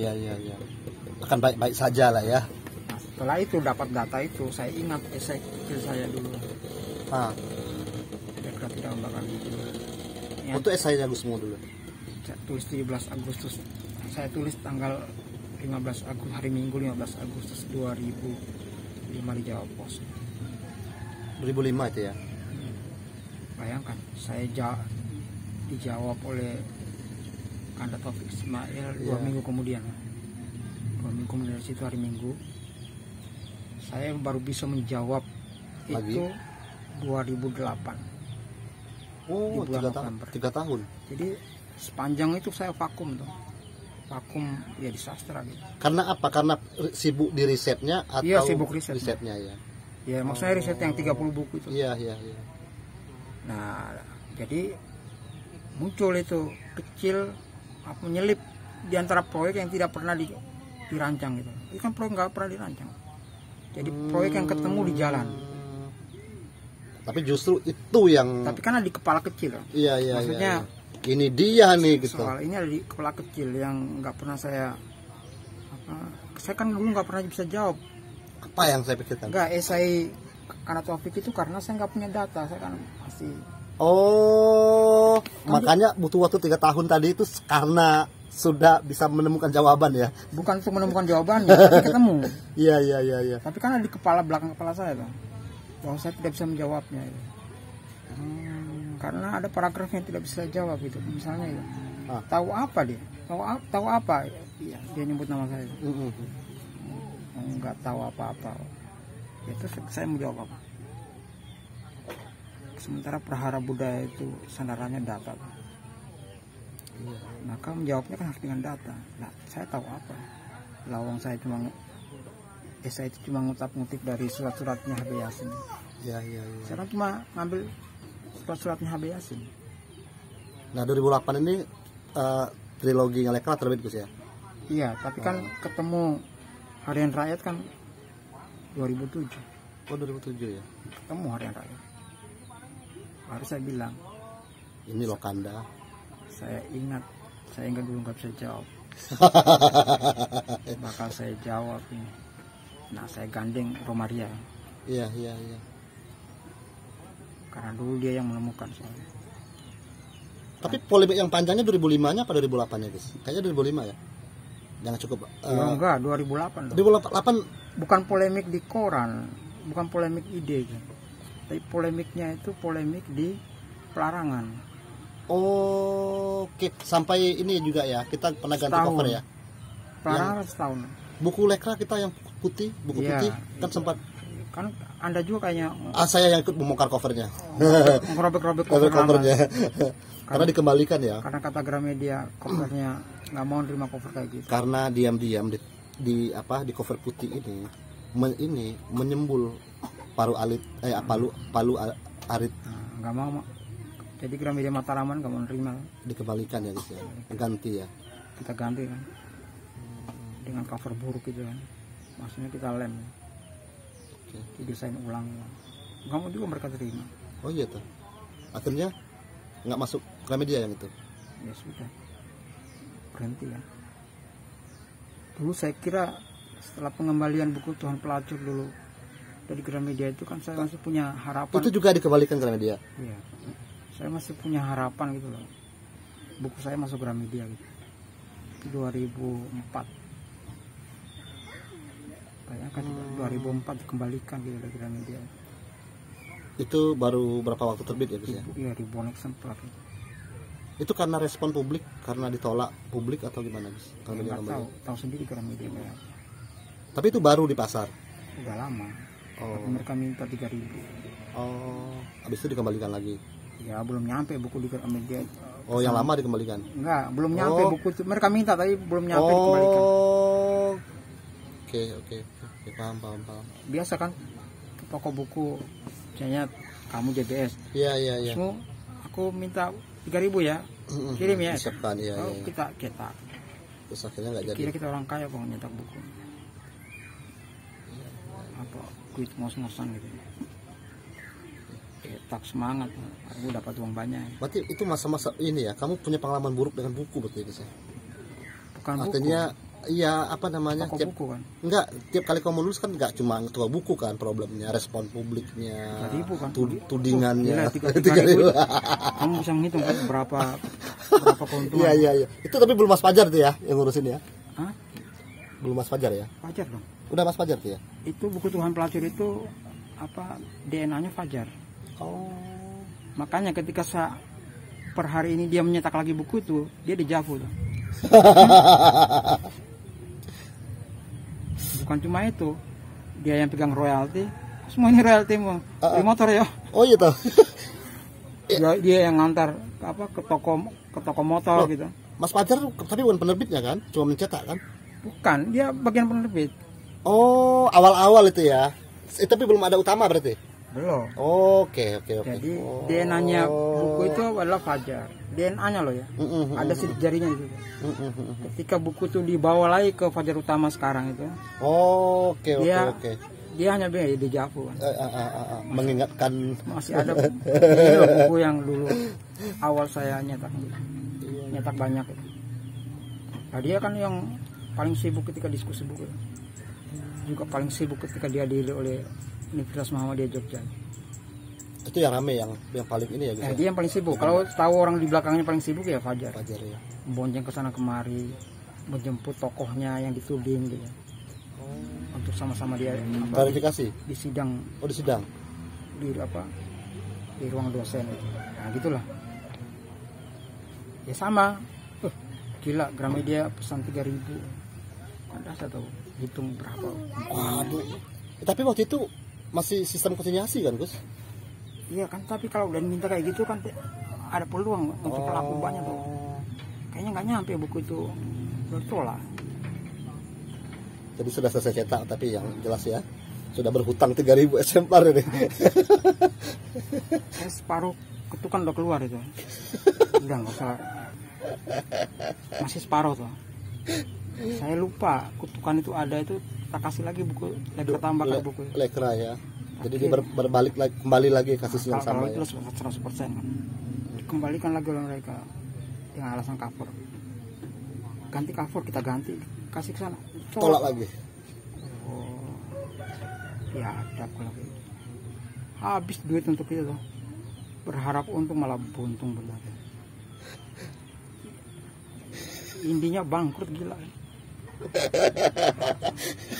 Akan baik-baik saja lah ya. Nah, setelah itu dapat data itu, saya ingat esai kecil saya dulu. Kira-kira tidak membakar itu. Untuk esainya Gusmu dulu. Saya tulis 17 Agustus. Saya tulis tanggal 15 Agustus, hari Minggu 15 Agustus 2005 di Jawa Pos. 2005 itu ya. Bayangkan, saya dijawab oleh Kanda Taufik Ismail 2 minggu kemudian. 2 minggu kemudian dari situ hari Minggu. Saya baru bisa menjawab lagi? Itu 2008. Oh, di bulan November. 3 tahun. Jadi sepanjang itu saya vakum tuh. Vakum ya di sastra gitu. Karena apa? Karena sibuk di risetnya atau Iya, sibuk risetnya ya. Ya, maksudnya riset yang 30 buku itu. Iya. Nah, jadi muncul itu kecil menyelip di antara proyek yang tidak pernah dirancang gitu. Itu kan proyek nggak pernah dirancang. Jadi proyek yang ketemu di jalan. Tapi justru itu yang. Tapi kan ada di kepala kecil. Iya. Maksudnya ini dia nih gitu. Soal ini ada di kepala kecil yang nggak pernah saya kan dulu nggak pernah bisa jawab. Apa yang saya pikirkan? Enggak, esai Kanda Taufik itu karena saya nggak punya data, saya kan masih. Makanya butuh waktu 3 tahun tadi itu karena sudah bisa menemukan jawaban ya. Bukan untuk menemukan jawabannya, tapi ketemu. Iya. Tapi kan ada di belakang kepala saya tuh, bahwa saya tidak bisa menjawabnya. Gitu. Karena ada paragraf yang tidak bisa jawab gitu, misalnya gitu. Tahu apa dia? Tahu apa? Iya, dia nyebut nama saya. Nggak tahu apa-apa. Itu saya mau jawab apa? Sementara prahara budaya itu sandarannya data. Maka menjawabnya kan harus dengan data. Nah, saya tahu apa? Lawang saya esai itu cuma ngutip dari surat-suratnya HB Yasin. Iya. Saya kan cuma ngambil surat-suratnya HB Yasin. Nah, 2008 ini trilogi Lekra terbit Gus ya? Iya, tapi kan ketemu Harian Rakyat kan 2007. Oh, 2007 ya? Ketemu Harian Rakyat. Baru saya bilang, ini loh Kanda. Saya ingat dulu nggak bisa jawab. Bakal saya jawab ini. Nah, saya gandeng Romaria. Iya. Karena dulu dia yang menemukan soalnya. Tapi polemik yang panjangnya 2005-nya apa 2008-nya, Gus? Kayaknya 2005 ya? Jangan cukup. Enggak, 2008 loh. 2008 Bukan polemik di koran, bukan polemik ide, tapi polemiknya itu polemik di pelarangan. Oke, sampai ini juga ya, kita pernah ganti Setahun. cover ya. Pelarangan setahun. Buku Lekra kita yang putih, buku Iya. putih kan sempat. Kan Anda juga kayaknya Saya yang ikut membongkar covernya. ngerobek-robek cover lama. Covernya. Karena dikembalikan ya. Karena kata Gramedia covernya nggak mau nerima cover kayak gitu. Karena diam-diam di cover putih ini menyembul palu alit palu arit. Nah, nggak mau, Mak. Jadi Gramedia Mataraman nggak mau nerima. Dikembalikan ya guys ya. Ganti ya. Kita ganti kan dengan cover buruk gitu kan, maksudnya kita lem. Oke. Didesain ulang. Nggak mau juga mereka terima. Oh iya tuh. Akhirnya nggak masuk Gramedia yang itu. Ya sudah, berhenti ya. Dulu saya kira setelah pengembalian buku Tuhan Pelacur dulu dari Gramedia itu kan saya masih punya harapan. Itu juga dikembalikan Gramedia. Iya, saya masih punya harapan gitu loh. Buku saya masuk Gramedia gitu. 2004. Bayangkan 2004 dikembalikan gitu dari Gramedia. Itu baru berapa waktu terbit ya guys ya? Iya, di bonek sempat. Itu karena respon publik, karena ditolak publik atau gimana guys? Gramedia Nggak kembali. tahu sendiri Gramedia kayak apa. Tapi itu baru di pasar. Udah lama. Oh. Tapi mereka minta 3.000. Oh, habis itu dikembalikan lagi. Ya belum nyampe buku di Gramedia. Oh, yang lama dikembalikan. Enggak, belum nyampe Oh. buku itu. Mereka minta tapi belum nyampe dikembalikan. Oh. Oke, paham. Biasa kan ke toko buku, misalnya kamu JBS. Iya. Semua aku minta 3.000 ya. Kirim ya. Siapkan, iya. Oh, kita cetak. Terus akhirnya nggak jadi. Kira kita orang kaya kok nyetak buku. Apa duit ngos-ngosan gitu. Cetak semangat. Aku dapat uang banyak. Berarti itu masa-masa ini ya, kamu punya pengalaman buruk dengan buku berarti guys ya? Bukan buku. Artinya iya toko tiap, buku kan. enggak, tiap kali kamu nulis kan enggak cuma ketua buku kan problemnya, respon publiknya, 3.000 kan. tudingannya. Gila, 3.000. Kamu bisa menghitung kan berapa keuntungan. Iya. Itu tapi belum Mas Fajar tuh ya yang ngurusin ya? Hah? Belum Mas Fajar ya? Fajar dong. Udah Mas Fajar tuh ya? Itu buku Tuhan Pelacur itu apa DNA-nya Fajar. Oh. Makanya ketika per hari ini dia menyetak lagi buku itu, dia dijavu tuh. Bukan cuma itu, dia yang pegang royalti. Semua ini royalti mau di motor ya. Oh iya tuh. Dia yang ngantar ke toko motor gitu. Mas Fajar tapi bukan penerbitnya kan? Cuma mencetak kan? Bukan, dia bagian penerbit. Oh, awal-awal itu ya. Tapi belum ada utama berarti? Belum. Oke. Jadi DNA-nya buku itu adalah Fajar. DNA-nya loh ya. Ada sidik jarinya di situ. Ketika buku itu dibawa lagi ke Fajar Utama sekarang itu. Oke. Dia hanya bilang di Javu kan. Mengingatkan Masih ada buku yang dulu awal saya nyetak banyak itu. Nah, dia kan yang paling sibuk ketika diskusi buku. Juga paling sibuk ketika dihadiri oleh Universitas Muhammadiyah Jogja. Itu yang rame yang paling ini ya guys. Dia yang paling sibuk. Kalau tahu orang di belakangnya paling sibuk ya Fajar ya. Bonceng ke sana kemari, menjemput tokohnya yang dituding gitu. Untuk sama-sama dia klarifikasi di sidang. Oh, di sidang. Di ruang dosen. Nah, gitulah. Ya sama. Gila, Gramedia pesan 3.000. Anda saya tahu hitung berapa. Waduh. Tapi waktu itu masih sistem konsinyasi kan, Gus? Iya kan, tapi kalau udah minta kayak gitu kan ada peluang untuk pelaku banyak tuh. Kayaknya nggak nyampe buku itu bertolak. Jadi sudah selesai cetak, tapi yang jelas ya sudah berhutang 3.000 eksemplar ini. Saya separuh ketukan udah keluar itu. Udah nggak usah. Masih separuh tuh. Saya lupa kutukan itu ada itu, tak kasih lagi buku Lekra tambah ke buku. Lekra ya. Jadi dia berbalik lagi, kembali lagi kasus yang sama ya. Terus 100% kan. Dikembalikan lagi oleh mereka dengan alasan cover. Ganti cover, kita ganti, kasih ke sana. Tolak lagi. Oh. Ya, ada lagi. Habis duit untuk itu tuh. Berharap untung malah buntung benar. Intinya bangkrut gila.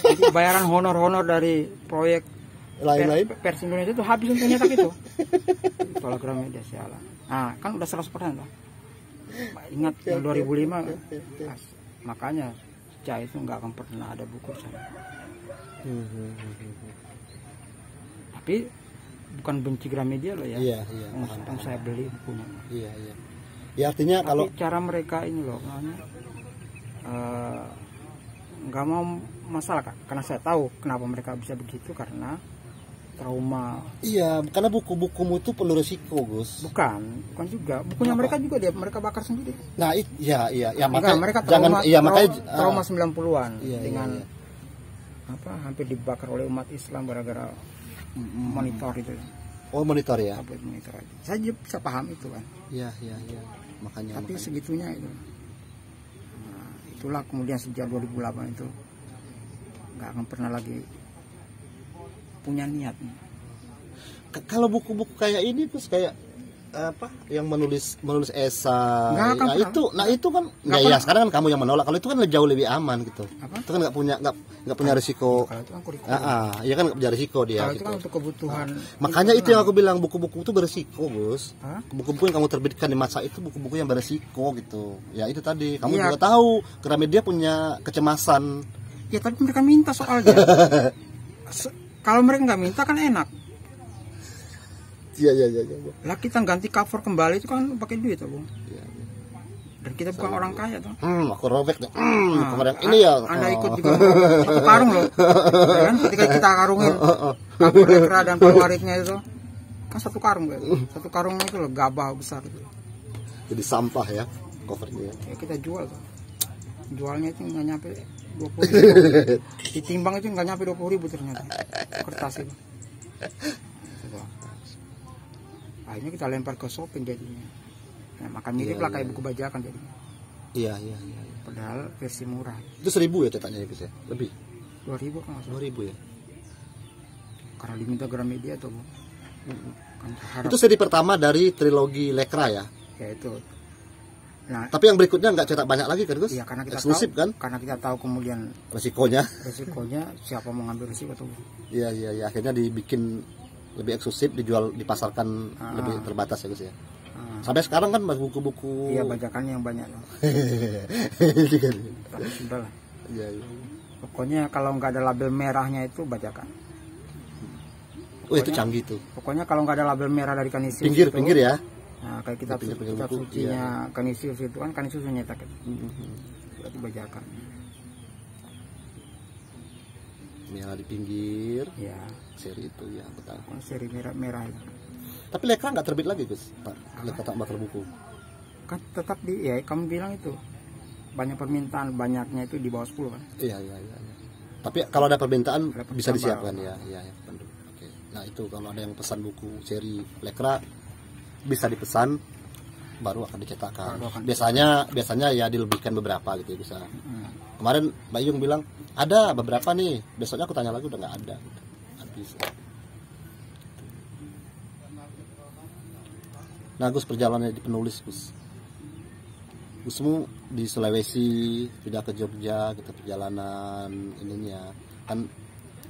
Jadi bayaran honor dari proyek Lain-lain. Pers Indonesia itu habis untuk nyetak itu. Kalau Gramedia sialan. Nah, kan udah 100% lah. Ingat yang 2005 pas. Makanya Cah itu nggak akan pernah ada buku saya. Tapi bukan benci Gramedia loh ya. Iya. Yang saya beli bukunya. Iya. Ya artinya Tapi kalau cara mereka ini loh, nggak mau masalah Kak. Karena saya tahu kenapa mereka bisa begitu, karena trauma. iya, karena buku-bukumu itu penuh risiko, Gus. Bukan juga. Bukunya mereka juga mereka bakar sendiri. Nah, iya, Enggak, makanya mereka trauma, makanya trauma 90-an Iya, dengan hampir dibakar oleh umat Islam gara-gara monitor itu. oh monitor ya. Apa itu monitor aja. Saya juga bisa paham itu kan. Iya. Makanya. Tapi segitunya itu. Nah, itulah kemudian sejak 2008 itu nggak akan pernah lagi punya niat. Kalau buku-buku kayak ini terus kayak apa yang menulis esai, Nggak akan nah itu kan nggak ya sekarang kan kamu yang menolak. Kalau itu kan jauh lebih aman gitu. Apa? Itu kan nggak punya risiko. Kalau itu kan kurikulum. Iya kan nggak punya risiko dia. Kalau itu Gitu. kan untuk kebutuhan. Makanya itu yang aku bilang, buku-buku itu berisiko, Gus. Hah? Buku-buku yang kamu terbitkan di masa itu buku-buku yang berisiko gitu. Ya itu tadi kamu Iya. juga tahu Gramedia punya kecemasan. Ya tapi mereka minta soalnya. Kalau mereka nggak minta kan enak. Iya. Lah kita ganti cover kembali itu kan pakai duit tuh, Bung. Iya. Dan kita bukan orang kaya tuh. Aku robek deh. Nah, Kemarin ini ya. Anda ikut juga satu karung loh. Ya kan? Ketika kita karungin cover lekra dan paluaritnya itu kan satu karung kan. Satu karungnya itu loh gabah besar itu. Jadi sampah ya covernya. Ya kita jual tuh. Jualnya itu nggak nyampe 20.000. Ditimbang itu nggak nyampe 20.000 ternyata kertas itu. Coba. Akhirnya kita lempar ke shopping jadinya. Nah, makan mirip lah kayak buku bajakan jadinya. Iya. Padahal versi murah. Itu 1.000 ya cetaknya ya, Gus ya? Lebih. 2.000 kan maksudnya. 2.000 ya. Karena diminta Gramedia tuh. Kan harap Itu seri pertama dari trilogi Lekra ya. ya itu. Nah, Tapi yang berikutnya nggak cetak banyak lagi kan, Gus? iya karena kita eksklusif tahu, kan karena kita tahu kemudian resikonya. resikonya siapa mau ngambil resiko tuh. Iya. Akhirnya dibikin lebih eksklusif, dijual, dipasarkan lebih terbatas ya, Gus ya. Sampai sekarang kan buku-buku. Iya bajakannya yang banyak loh. Tapi sudah lah. Iya. Pokoknya kalau nggak ada label merahnya itu bajakan. Oh itu canggih tuh. Pokoknya kalau nggak ada label merah dari Kanisius Pinggir ya. Nah kayak kitab Pinggir-pinggir kitab buku, sucinya Kanisius itu kan Kanisius yang nyetak itu. Berarti bajakan. Merah di pinggir. Ya. Seri itu ya aku tahu. Seri merah itu. Tapi Lekra nggak terbit lagi, Gus. Lekra tak bakal buku. Kan tetap ya kamu bilang itu banyak permintaan, banyaknya itu di bawah 10 kan. Iya. Tapi kalau ada permintaan Ada bisa permintaan disiapkan ya. Oke. Nah itu kalau ada yang pesan buku seri Lekra bisa dipesan baru akan dicetakkan. Biasanya ya dilebihkan beberapa gitu ya bisa. Kemarin Mbak Yung bilang ada beberapa nih. Besoknya aku tanya lagi udah nggak ada. Habis. Nah Gus, perjalanannya di penulis Gus. Gusmu di Sulawesi, pindah ke Jogja, kita perjalanan ininya. Kan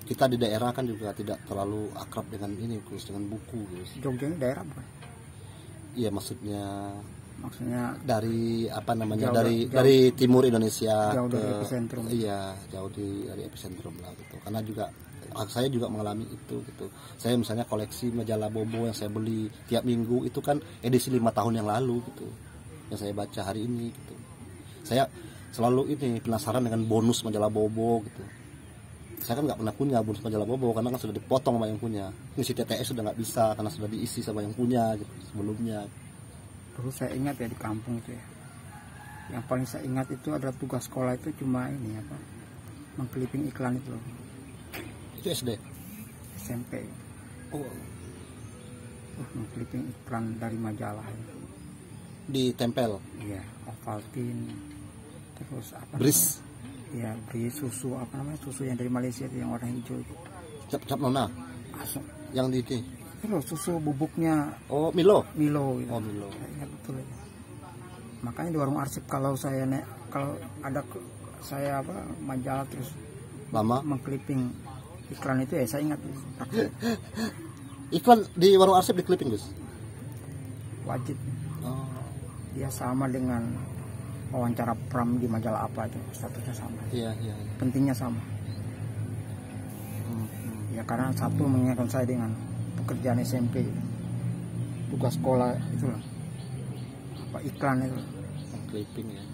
kita di daerah kan juga tidak terlalu akrab dengan ini Gus, dengan buku Gus. Jogja ini daerah bukan? Iya maksudnya dari apa namanya jauh, dari timur Indonesia jauh ke dari epicentrum. iya jauh dari epicentrum lah gitu. Karena juga saya juga mengalami itu gitu. Saya misalnya koleksi majalah Bobo yang saya beli tiap minggu itu kan edisi 5 tahun yang lalu gitu. Yang saya baca hari ini gitu. Saya selalu ini penasaran dengan bonus majalah Bobo gitu. Saya kan nggak pernah punya bonus majalah Bobo karena kan sudah dipotong sama yang punya. Ngisi TTS sudah nggak bisa karena sudah diisi sama yang punya gitu sebelumnya. Dulu saya ingat ya di kampung itu ya. Yang paling saya ingat itu adalah tugas sekolah itu cuma ini apa? Mengkliping iklan itu loh. Itu SD. SMP. Oh, Mengkliping iklan dari majalah. ditempel. Iya, Ovaltine. Terus apa? Bris. Iya, Bris, susu apa namanya? Susu yang dari Malaysia itu yang warna hijau itu. Cap nona. Asam. Yang di ini. Itu loh susu bubuknya Oh, Milo. Milo gitu. Oh, Milo. Saya ingat betul itu. Makanya di warung arsip kalau saya kalau ada saya majalah terus Lama. mengkliping iklan itu ya, saya ingat Iklan di warung arsip di clipping, Gus? wajib. Oh. Dia sama dengan wawancara pram di majalah apa itu, statusnya sama, Iya, iya, iya. pentingnya sama. Ya karena satu mengingatkan saya dengan pekerjaan SMP, tugas sekolah itu lah, iklan itu. Clipping ya.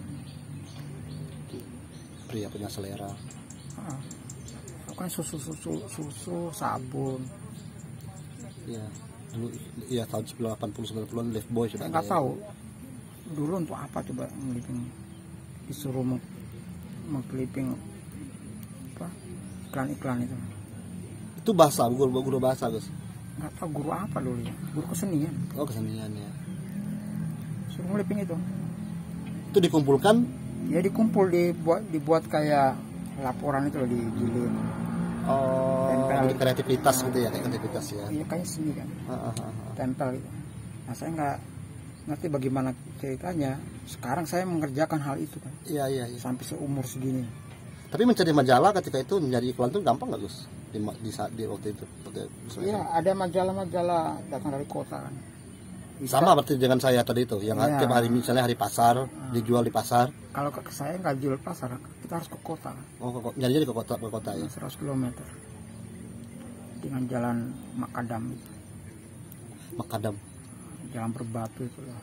Pria punya selera. Kan susu, sabun. Iya. Dulu iya tahun 80 90-an Lifebuoy sudah Nggak ada. tahu dulu untuk apa coba ngeliping, disuruh mengkliping iklan-iklan itu. Itu bahasa, guru bahasa, Gus. Nggak tahu guru apa dulu ya, guru kesenian. Oh, kesenian ya. Suruh ngeliping itu. Itu dikumpulkan. Ya dikumpul, dibuat kayak laporan itu loh, dijilid. Oh, Tempel. jadi kreativitas gitu ya, kayak kreativitas ya. Iya kayaknya seni kan, tempel gitu. Nah saya nggak ngerti bagaimana ceritanya. Sekarang saya mengerjakan hal itu kan, Iya, iya, iya. sampai seumur segini. Tapi mencari majalah ketika itu mencari iklan itu gampang nggak, Gus? Di waktu itu. Iya, ada majalah-majalah datang dari kota kan. Sama berarti dengan saya tadi itu, yang Iya. tiap hari misalnya hari pasar, dijual di pasar. Kalau ke saya nggak jual pasar, kita harus ke kota kan. Oh, nyari ke kota ya. 100 km dengan jalan makadam itu. Makadam. Jalan berbatu itu lah,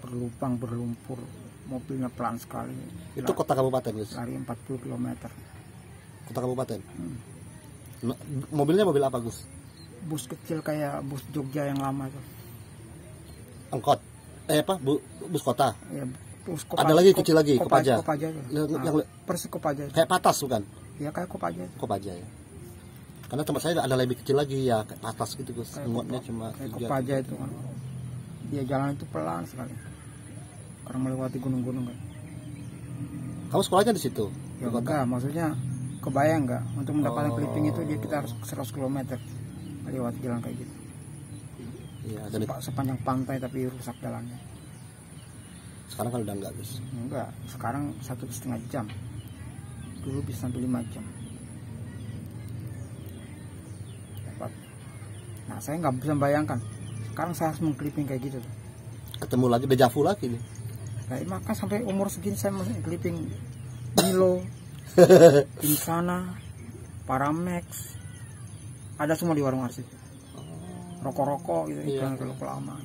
berlubang, berlumpur, mobilnya pelan sekali. Itu kota kabupaten, Gus. Lari 40 km. Kota kabupaten. Mobilnya mobil apa, Gus? Bus kecil kayak bus Jogja yang lama itu. Angkot. Bus kota. Ya, bus Ada lagi kecil lagi, Kopaja. Kopaja itu. Yang persis Kopaja itu. kayak patas bukan? Ya kayak Kopaja itu. Kopaja ya. Karena tempat saya ada lebih kecil lagi ya, kayak patas gitu, Gus. Kayak Muatnya cuma Kayak 3. Kopaja itu kan. Dia jalan itu pelan sekali. Karena melewati gunung-gunung kan. Kamu sekolahnya di situ? Ya Di kota? enggak, maksudnya kebayang enggak untuk mendapatkan clipping itu kita harus 100 km lewat jalan kayak gitu. Iya, dan Sepanjang pantai tapi rusak jalannya. sekarang kan udah enggak, Gus. Enggak, sekarang 1,5 jam. Dulu bisa sampai 5 jam. Dapat. Nah, saya nggak bisa bayangkan. Sekarang saya harus mengkliping kayak gitu. Ketemu lagi dejavu lagi nih. Nah, maka sampai umur segini saya masih clipping Milo, Insana, Paramex, ada semua di warung arsip. Rokok-rokok gitu, iklan rokok lama,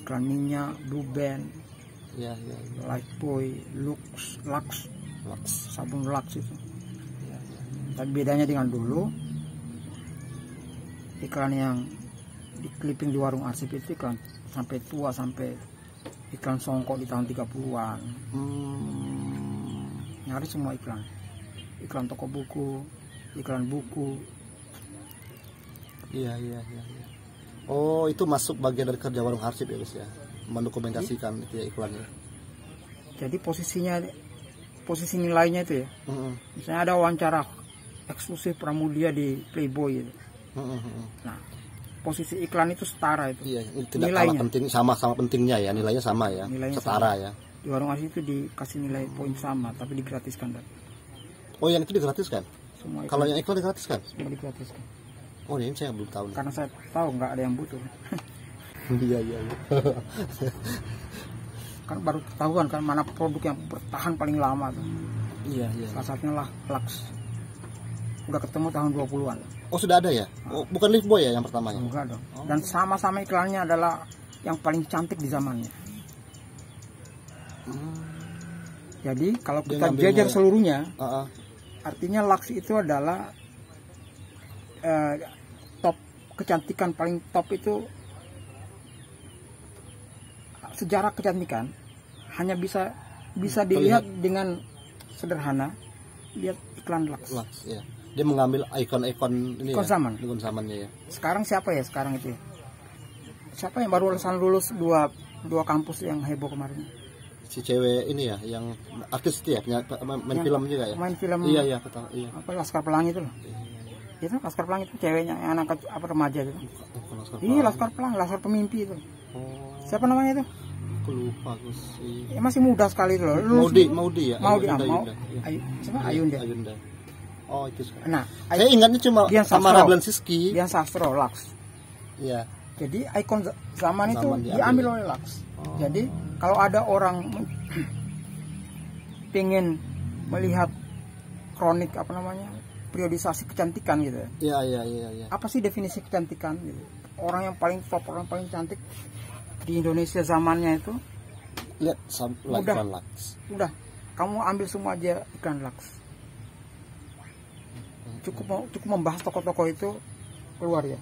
iklan minyak, Blue Band, Iya, iya. Lifebuoy, Lux, sabun Lux itu. Iya, iya. Tapi bedanya dengan dulu, iklan yang di clipping di warung arsip itu iklan sampai tua, sampai iklan songkok di tahun 30-an. Nyari semua iklan toko buku, iklan buku. Iya, iya, iya. Oh, itu masuk bagian dari kerja warung arsip ya, Gus ya. Mendokumentasikan itu ya iklannya. Jadi posisi nilainya itu ya. Misalnya ada wawancara eksklusif Pramudia di Playboy itu. Nah, posisi iklan itu setara itu. Iya, tidak nilainya. kalah penting, sama pentingnya ya, nilainya sama ya. Nilainya setara sama. ya. Di warung arsip itu dikasih nilai poin sama tapi digratiskan. Oh, yang itu digratiskan? Semua Kalau yang iklan digratiskan? semua digratiskan. Oh, ini saya belum tahu nih. Karena saya tahu nggak ada yang butuh. Iya, iya, iya. Kan baru ketahuan kan mana produk yang bertahan paling lama tuh. Iya, iya. Salah satunya lah Lux. Udah ketemu tahun 20-an. Oh, sudah ada ya? Oh, bukan Lifebuoy ya yang pertamanya? Enggak dong. Dan sama-sama iklannya adalah yang paling cantik di zamannya. Jadi kalau Dia kita ngambilnya jajar ya? seluruhnya, Artinya artinya Lux itu adalah top kecantikan, paling top itu sejarah kecantikan hanya bisa dilihat dengan sederhana lihat iklan Lux. ya. Dia mengambil ikon-ikon ini Ikon ya. zaman. Ikon zamannya ya. Sekarang siapa ya sekarang itu? Siapa yang baru lulus dua kampus yang heboh kemarin? Si cewek ini ya, yang artis itu ya, main Yang film juga ya. Main film. Iya, iya, ketahui. Iya. Apa Laskar Pelangi itu loh. Itu Laskar Pelangi itu ceweknya yang anak apa remaja itu. Bukan Oscar Iya Pelangi. Laskar Pelangi, Laskar Pemimpi itu. Oh. Siapa namanya itu? Aku lupa Gus. Ya, masih muda sekali itu loh. Lulus Maudi ya. Maudi, Ayunda, mau Ayunda. Iya. siapa? Ayunda. Ayunda. Oh itu sekarang. Nah, Saya ingatnya cuma Dian sama Sastro. Ramlan Siski. Dian Sastro, Lux. Iya. Jadi ikon zaman itu Zaman diambil oleh Lux. Oh. Jadi kalau ada orang pengen melihat kronik apa namanya, periodisasi kecantikan gitu ya. Iya. Apa sih definisi kecantikan gitu? Orang yang paling top, orang paling cantik di Indonesia zamannya itu, Lihat Udah. iklan Lux. udah kamu ambil semua aja iklan Lux. Cukup membahas tokoh-tokoh itu keluar ya.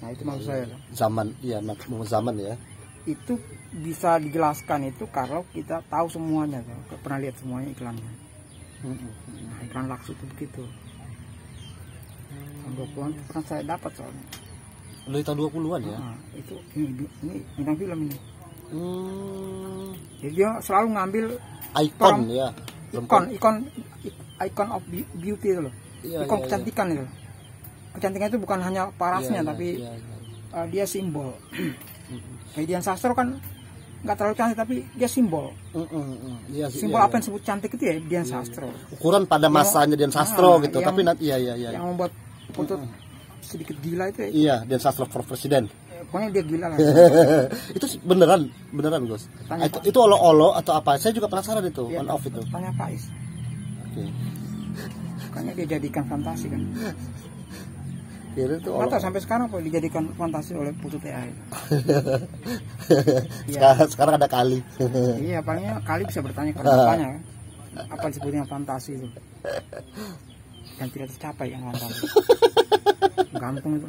Nah itu maksud saya. Zaman, iya zaman ya. Itu bisa dijelaskan itu kalau kita tahu semuanya, pernah lihat semuanya iklannya. Nah, iklan Lux itu begitu. Tahun 20-an pernah saya dapat soalnya. Dari tahun 20-an ya. Nah, itu ini bintang film ini. Jadi dia selalu ngambil Ikon ya. ikon of beauty itu loh. Iya, Ikon iya, kecantikan itu. Kecantikan itu bukan hanya parasnya Iya, tapi iya. dia simbol. Kayak Dian Sastro kan nggak terlalu cantik tapi dia simbol. Iya, Simbol apa yang disebut cantik itu ya Dian Sastro. Ukuran pada masanya Dian Sastro gitu. yang- Tapi nanti iya. Yang membuat Putut sedikit gila itu ya. Iya, Dian Sastro for Presiden. Pokoknya dia gila lah. Itu beneran Gus. Tanya Itu olo-olo atau apa? Saya juga penasaran itu, Iya, on off itu. Tanya Pak Is. Oke. Makanya dia jadikan fantasi kan. Kira itu Nggak tahu olo. sampai sekarang apa dijadikan fantasi oleh Putut AI. Sekarang ada kali. Iya, palingnya kali bisa bertanya ke bapaknya kan. Apa disebutnya fantasi itu? Yang tidak tercapai yang fantasi. Gantung itu.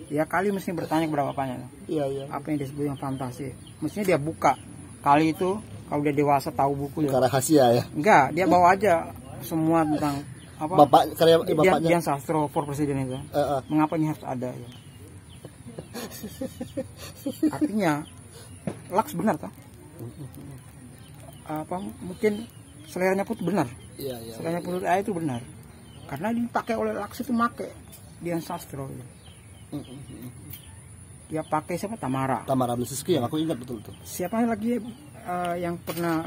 Ya kali mesti bertanya kepada bapaknya. Iya. Apa yang disebut yang fantasi? Mestinya dia buka. Kali itu kalau dia dewasa tahu buku ya. Bukan rahasia ya. Enggak, dia bawa aja semua tentang apa? Bapak karya bapaknya. Dian Sastro for Presiden itu. Mengapa ini harus ada ya? Artinya Lux benar tak? Apa mungkin seleranya Put benar? Iya. Seleranya Putut AI itu benar. Karena dipakai oleh Lux itu make Dian Sastro. Dia pakai siapa? Tamara. Tamara Blesiski yang aku ingat betul tuh. Siapa lagi yang pernah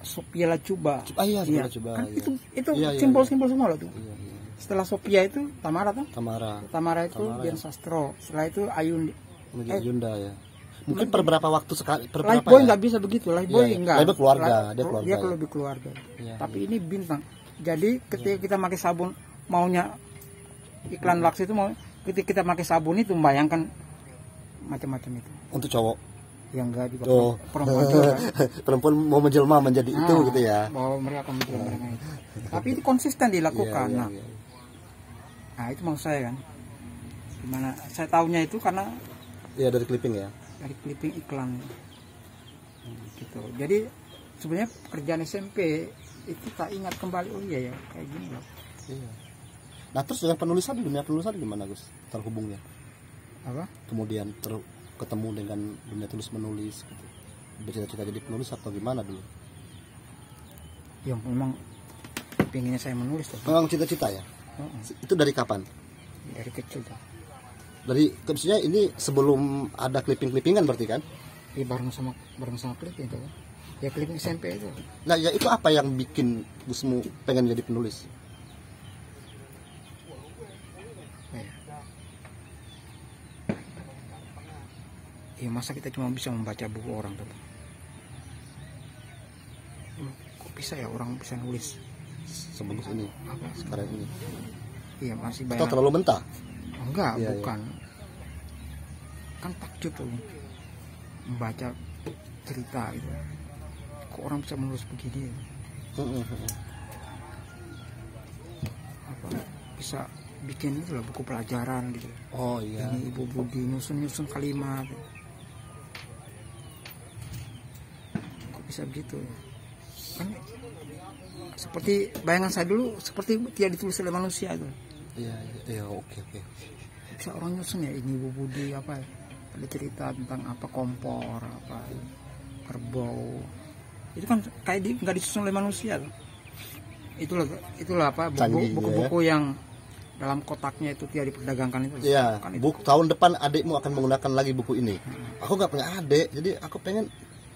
Sophia Lacuba? Iya, Sophia Lacuba, Kan iya. itu Iya. simbol-simbol semua loh tuh. Iya. Setelah Sophia itu Tamara tuh. Tamara Itu Dian Sastro. Setelah itu Ayundi. menjadi Yunda ya. Mungkin per berapa waktu sekali? Per Life berapa Boy ya? nggak bisa begitu. Life Boy Iya, enggak. Life Boy keluarga, dia keluarga Dia ya. lebih keluarga. Iya, Tapi ini bintang. Jadi ketika kita pakai sabun, maunya iklan Lux itu mau ketika kita pakai sabun itu membayangkan macam-macam itu. Untuk cowok. Yang enggak juga Tuh. perempuan juga. Perempuan mau menjelma menjadi itu gitu ya. Bahwa mereka akan menjelma mereka itu. Tapi itu konsisten dilakukan. Iya. Nah, itu maksud saya kan. Gimana saya tahunya itu karena Iya dari clipping ya. dari clipping iklan gitu. Jadi sebenarnya pekerjaan SMP itu tak ingat kembali, oh iya ya kayak gini loh. Iya. Nah terus dengan penulisan, dunia penulisan gimana Gus terhubungnya? Apa? Kemudian ketemu dengan dunia tulis menulis gitu. Bercita-cita jadi penulis atau gimana dulu? Yang memang pinginnya saya menulis tuh. Memang cita-cita ya? Itu dari kapan? Dari kecil tuh. Dari maksudnya ini sebelum ada clipping-clippingan berarti kan? Iya bareng sama clipping tuh. Ya clipping SMP itu. Nah ya itu apa yang bikin Gusmu pengen jadi penulis? Ya masa kita cuma bisa membaca buku orang tuh. Kok bisa ya orang bisa nulis Sebagus ini, apa sekarang ini. Iya masih Atau banyak. terlalu mentah? Enggak, Iya, bukan. Kan takjub tuh membaca cerita gitu. Kok orang bisa menulis begini? Apa bisa bikin itu lah buku pelajaran gitu. Oh iya. Ini Ibu Budi nyusun kalimat. Kok bisa begitu? Kan seperti bayangan saya dulu seperti tidak ditulis oleh manusia itu. Iya, oke. Bisa orang nyusun ya ini Ibu Budi apa ya? Ada cerita tentang apa kompor apa kerbau itu kan kayak nggak disusun oleh manusia tuh. Itulah apa Canggih, buku-buku yang dalam kotaknya itu tidak diperdagangkan itu. Iya, Kan itu. tahun depan adikmu akan menggunakan lagi buku ini. Aku nggak punya adik, jadi aku pengen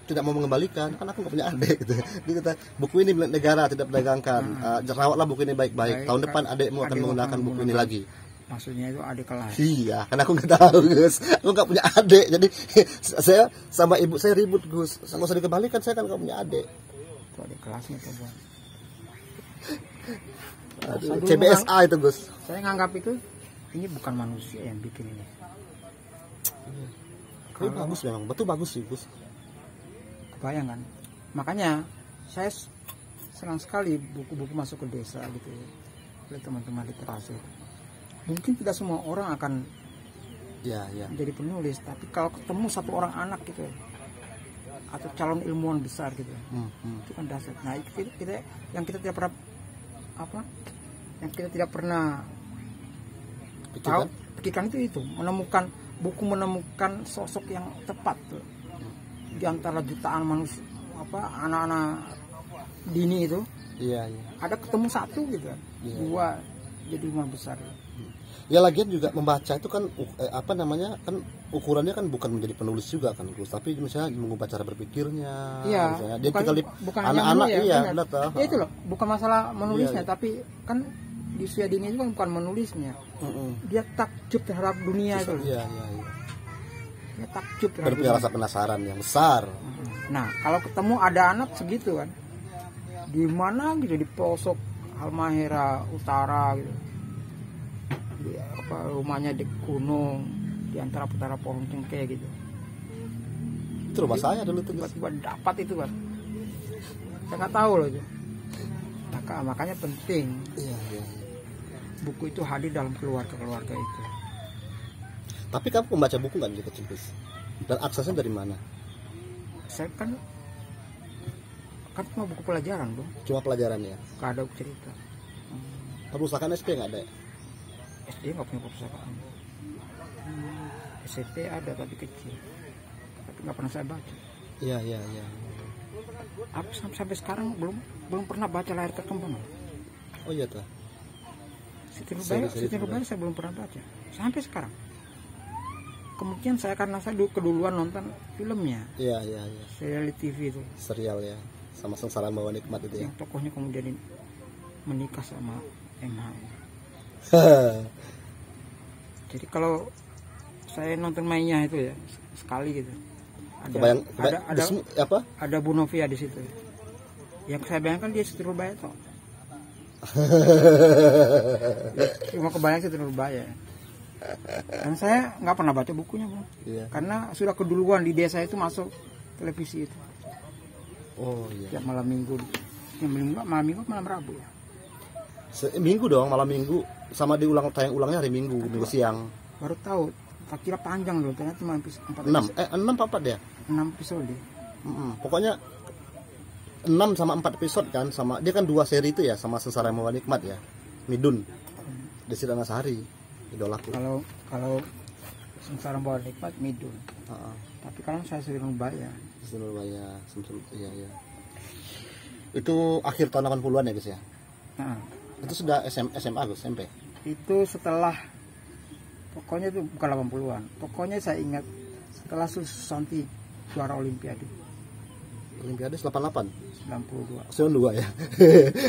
tidak mau mengembalikan, kan aku nggak punya adik gitu. Dia kata buku ini milik negara tidak diperdagangkan. Rawatlah buku ini baik-baik. Tahun depan adikmu akan menggunakan buku ini lagi. Maksudnya itu adik kelas. Iya, karena aku nggak tahu Gus, aku nggak punya adik, jadi saya sama ibu saya ribut Gus, nggak usah dikembalikan, saya kan nggak punya adik. Itu adik kelasnya tuh Bang. Aduh, CBSA itu Gus. Saya nganggap itu ini bukan manusia yang bikin ini. Tapi bagus memang, betul bagus sih Gus. Kebayang kan? Makanya saya senang sekali buku-buku masuk ke desa gitu ya, oleh teman-teman literasi. Mungkin tidak semua orang akan Iya. menjadi penulis, tapi kalau ketemu satu orang anak gitu atau calon ilmuwan besar gitu, itu kan dasar. Nah itu kita yang kita tidak pernah yang kita tidak pernah tahu pikirkan itu menemukan sosok yang tepat tuh di antara jutaan manusia anak-anak dini itu. Iya. Ada ketemu satu gitu, dua jadi ilmuwan besar. Ya lagian juga membaca itu kan kan ukurannya kan bukan menjadi penulis juga kan Gus, tapi misalnya mengubah cara berpikirnya. Iya. Misalnya, dia bukan anak-anak ya, benar toh. Ya itu loh, bukan masalah menulisnya, Iya. tapi kan di usia dini itu kan bukan menulisnya. Dia takjub terhadap dunia itu. Iya. Dia takjub Dan terhadap punya dunia. rasa penasaran yang besar. Nah, kalau ketemu ada anak segitu kan, di mana gitu di pelosok Halmahera Utara gitu, rumahnya di gunung di antara petara pohon cengkeh gitu. Itu rumah saya dulu tuh. Tiba-tiba dapat itu kan, saya nggak tahu loh itu. Makanya penting Iya. buku itu hadir dalam keluarga itu. Tapi kamu membaca buku nggak dari kecil Gus? Dan aksesnya dari mana? Saya kan cuma buku pelajaran dong, Cuma pelajaran ya. nggak ada buku cerita. Perpustakaan SD nggak ada. SD nggak punya perpustakaan. SMP ada tapi kecil, tapi nggak pernah saya baca. Iya. Aku sampai sekarang belum pernah baca Layar Terkembang. Oh iya tuh. Siti Nurbaya saya belum pernah baca sampai sekarang. Kemungkinan saya karena saya keduluan nonton filmnya. Iya. Serial di TV itu. Serial ya. Sama Sengsara Membawa Nikmat itu ya. Yang tokohnya kemudian menikah sama MH. Jadi kalau saya nonton mainnya itu ya sekali gitu. Ada Bu Novia di situ. Yang saya bayangkan dia Siti Nurbaya toh. Cuma kebayang Siti Nurbaya. Dan saya nggak pernah baca bukunya Bang. Iya. Karena sudah keduluan di desa itu masuk televisi itu. Oh iya. Tiap malam minggu. Malam Rabu ya. Minggu dong, malam minggu sama tayang ulangnya hari Minggu siang. Baru tahu, tak kira panjang loh, ternyata cuma 4 6 apa dia? 6 episode. Pokoknya 6 sama 4 episode kan, sama dia kan 2 seri itu ya, sama Sengsara Membawa Nikmat ya. Midun. Desi Ratnasari, idolaku. Kalau Sengsara Membawa Nikmat Midun. Tapi kalau saya Siti Nurbaya. Iya. Itu akhir tahun 80-an ya guys ya. Nah, itu sudah SMA Gus, SMP. Itu setelah, pokoknya itu bukan 80-an. Pokoknya saya ingat setelah Susanti juara Olimpiade. Olimpiade 88. 92 ya.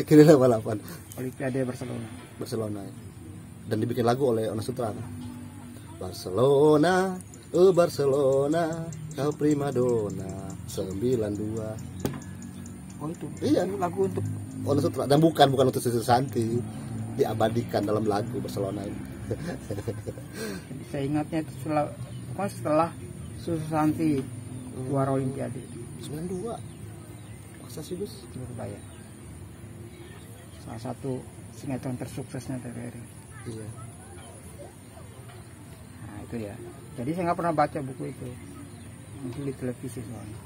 Kira 88. Olimpiade Barcelona Ya. Dan dibikin lagu oleh Ona Sutra. Barcelona, oh Barcelona, kau primadona 92. Oh itu. Iya. Itu lagu untuk Ona Sutra, dan bukan untuk Susanti, diabadikan dalam lagu Barcelona ini. Saya ingatnya itu setelah Susanti juara Olimpiade 92. Masa sih Gus? Nurbaya. Salah satu sinetron tersuksesnya TVRI. Iya. Nah itu ya. Jadi saya nggak pernah baca buku itu. Mungkin di televisi soalnya.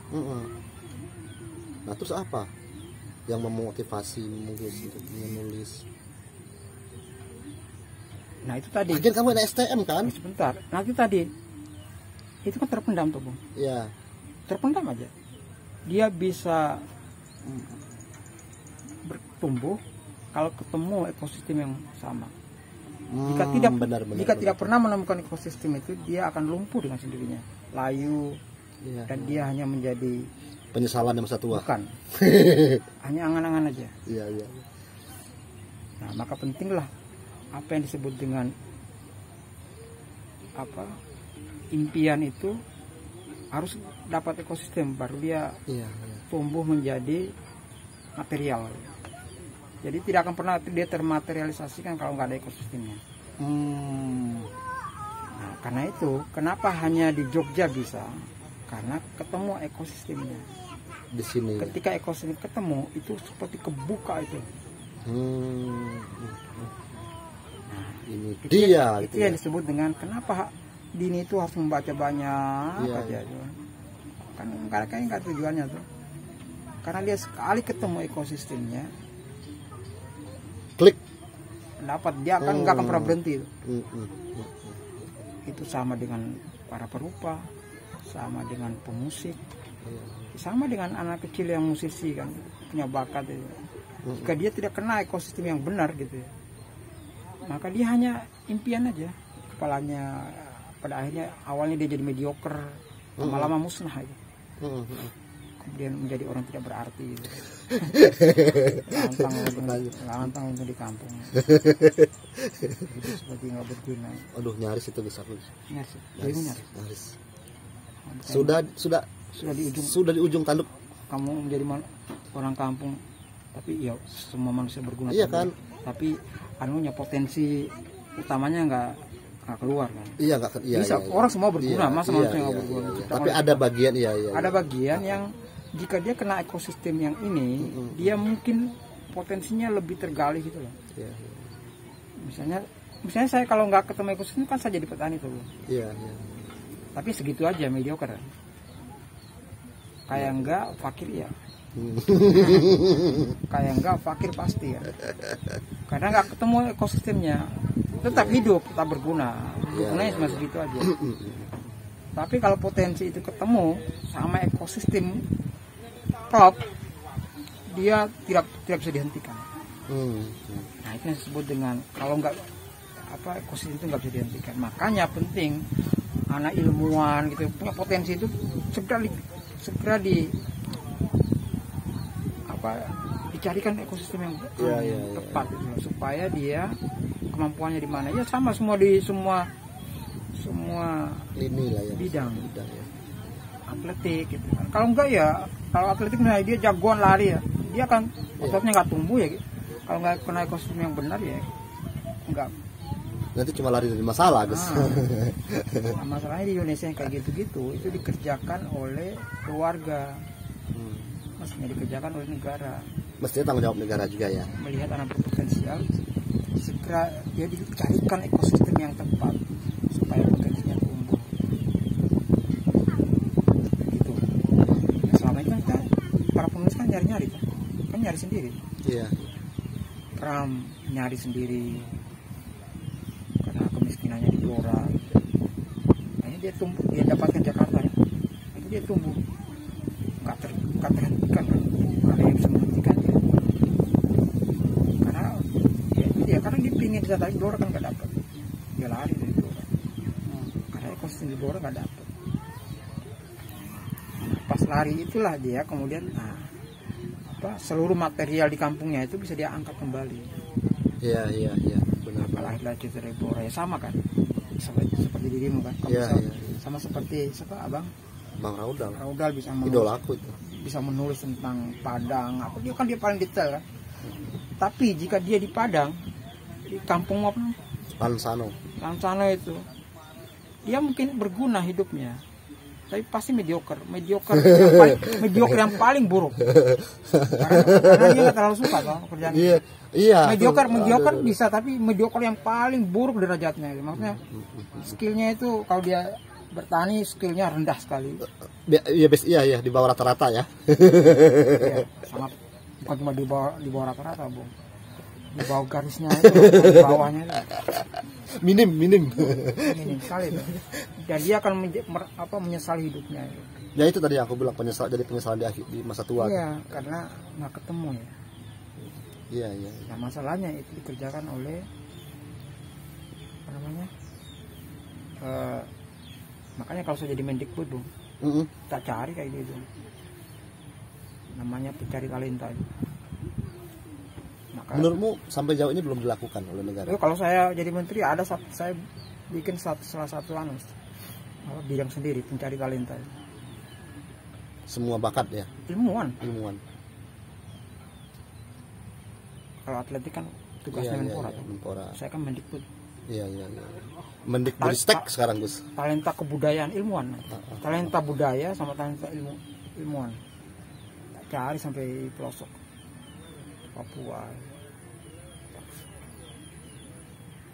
Nah terus apa yang memotivasi mungkin untuk menulis? Nah itu tadi. Akhirnya kamu ada STM kan? Sebentar. Nah itu tadi. Itu kan terpendam tuh Bung. Iya. Terpendam aja. Dia bisa bertumbuh kalau ketemu ekosistem yang sama. Jika tidak benar, tidak pernah menemukan ekosistem itu, dia akan lumpuh dengan sendirinya, layu, Iya. dan dia hanya menjadi Penyesalan yang masa tua. bukan, hanya angan-angan aja. Iya, iya. Nah, maka pentinglah apa yang disebut dengan impian itu harus dapat ekosistem, baru dia Iya, iya. tumbuh menjadi material. Jadi tidak akan pernah dia termaterialisasikan kalau nggak ada ekosistemnya. Nah, karena itu kenapa hanya di Jogja bisa? Karena ketemu ekosistemnya. Di sini. Ketika ekosistem ketemu, itu seperti kebuka itu. Ini Itu dia itu gitu yang ya. disebut dengan kenapa Dini itu harus membaca banyak Iya, aja. iya. Kan kayaknya nggak tujuannya tuh. Karena dia sekali ketemu ekosistemnya, Klik. dapat dia akan nggak akan pernah berhenti itu. Itu sama dengan para perupa, sama dengan pemusik, sama dengan anak kecil yang musisi kan, punya bakat itu. Jika dia tidak kena ekosistem yang benar gitu ya, maka dia hanya impian aja, kepalanya pada akhirnya awalnya dia jadi mediocre, lama-lama musnah itu. Kemudian menjadi orang tidak berarti gitu. Lantang untuk di kampung. Hidup seperti nggak berguna. Aduh, nyaris itu bisa aku. Nyaris. Sudah di ujung tanduk. Kamu menjadi orang kampung, tapi ya semua manusia berguna. Iya kan? Tapi anunya potensi utamanya nggak keluar kan. Iya, nggak bisa iya. orang semua berguna, Iya, masa iya, manusia iya, nggak berguna. iya. Tapi ada bagian ada bagian yang jika dia kena ekosistem yang ini, dia mungkin potensinya lebih tergali gitu loh. Iya. Misalnya saya kalau nggak ketemu ekosistem kan saya jadi petani tuh. Iya. Tapi segitu aja, mediocre. Kayak enggak fakir ya. Kayak enggak fakir pasti ya. Karena nggak ketemu ekosistemnya, tetap hidup, tetap berguna. Gunanya cuma segitu aja. Tapi kalau potensi itu ketemu sama ekosistem klop, dia tidak bisa dihentikan. Nah, itu yang disebut dengan kalau nggak ekosistem itu nggak bisa dihentikan. Makanya penting anak ilmuwan gitu punya potensi itu segera dicarikan ekosistem yang tepat gitu, supaya dia kemampuannya di mana ya sama semua Ini lah ya. bidang ya. atletik gitu kan. Kalau enggak ya, kalau atletik misalnya dia jagoan lari ya, dia kan ototnya nggak tumbuh ya gitu. Kalau nggak kena ekosistem yang benar ya enggak. Nanti cuma lari dari masalah, guys. Nah, masalahnya di Indonesia yang kayak gitu-gitu itu dikerjakan oleh keluarga, maksudnya dikerjakan oleh negara. Mestinya tanggung jawab negara juga ya. Melihat anak berpotensial, segera dia dicarikan ekosistem yang tepat supaya potensinya tumbuh. Gitu. Nah, selama itu kan para penulis kan nyari sendiri. Iya. Pram nyari sendiri karena kemiskinannya di Blora. Akhirnya dia tumbuh, dia dapatkan Jakarta ya. Akhirnya dia tumbuh, nggak terhentikan kan? Karena yang bisa menghentikan dia. Karena dia pingin bisa tarik Blora kan nggak dapat, dia lari dari Blora. Karena ekosistem di Blora nggak dapat. Pas lari itulah dia kemudian seluruh material di kampungnya itu bisa dia angkat kembali. Iya, benar. Lahirlah cerita dari Blora ya, sama kan seperti dirimu kan. Iya. Sama seperti Bang Raudal bisa idola aku itu. Bisa menulis tentang Padang dia paling detail kan. Tapi jika dia di Padang, di kampung Lansano itu, dia mungkin berguna hidupnya, tapi pasti mediocre yang paling buruk. Karena dia nggak terlalu suka kan kerjaan. Iya. Mediocre bisa, tapi mediocre yang paling buruk derajatnya. Maksudnya skillnya itu kalau dia bertani skillnya rendah sekali. Iya, di bawah rata-rata ya. Ya, sangat. Bukan cuma di bawah rata-rata, Bung. Di bawah garisnya itu, di bawahnya itu. Minim sekali itu. Dan dia akan menyesali hidupnya. Ya itu tadi aku bilang penyesalan di masa tua. Iya, karena nggak ketemu ya. Iya. Nah, masalahnya itu dikerjakan oleh namanya, makanya kalau saya jadi Mendikbud Bung, tak cari kayak gitu, namanya pencari talenta itu. Maka, menurutmu sampai jauh ini belum dilakukan oleh negara? kalau saya jadi menteri ada saya bikin salah satu bidang sendiri pencari talenta. Semua bakat ya? Ilmuwan. Kalau atletik kan tugasnya Menpora. Saya kan Mendikbud. Iya. Mendikbudristek sekarang Gus. Talenta kebudayaan ilmuwan. Talenta budaya sama talenta ilmuwan. Cari sampai pelosok Papua.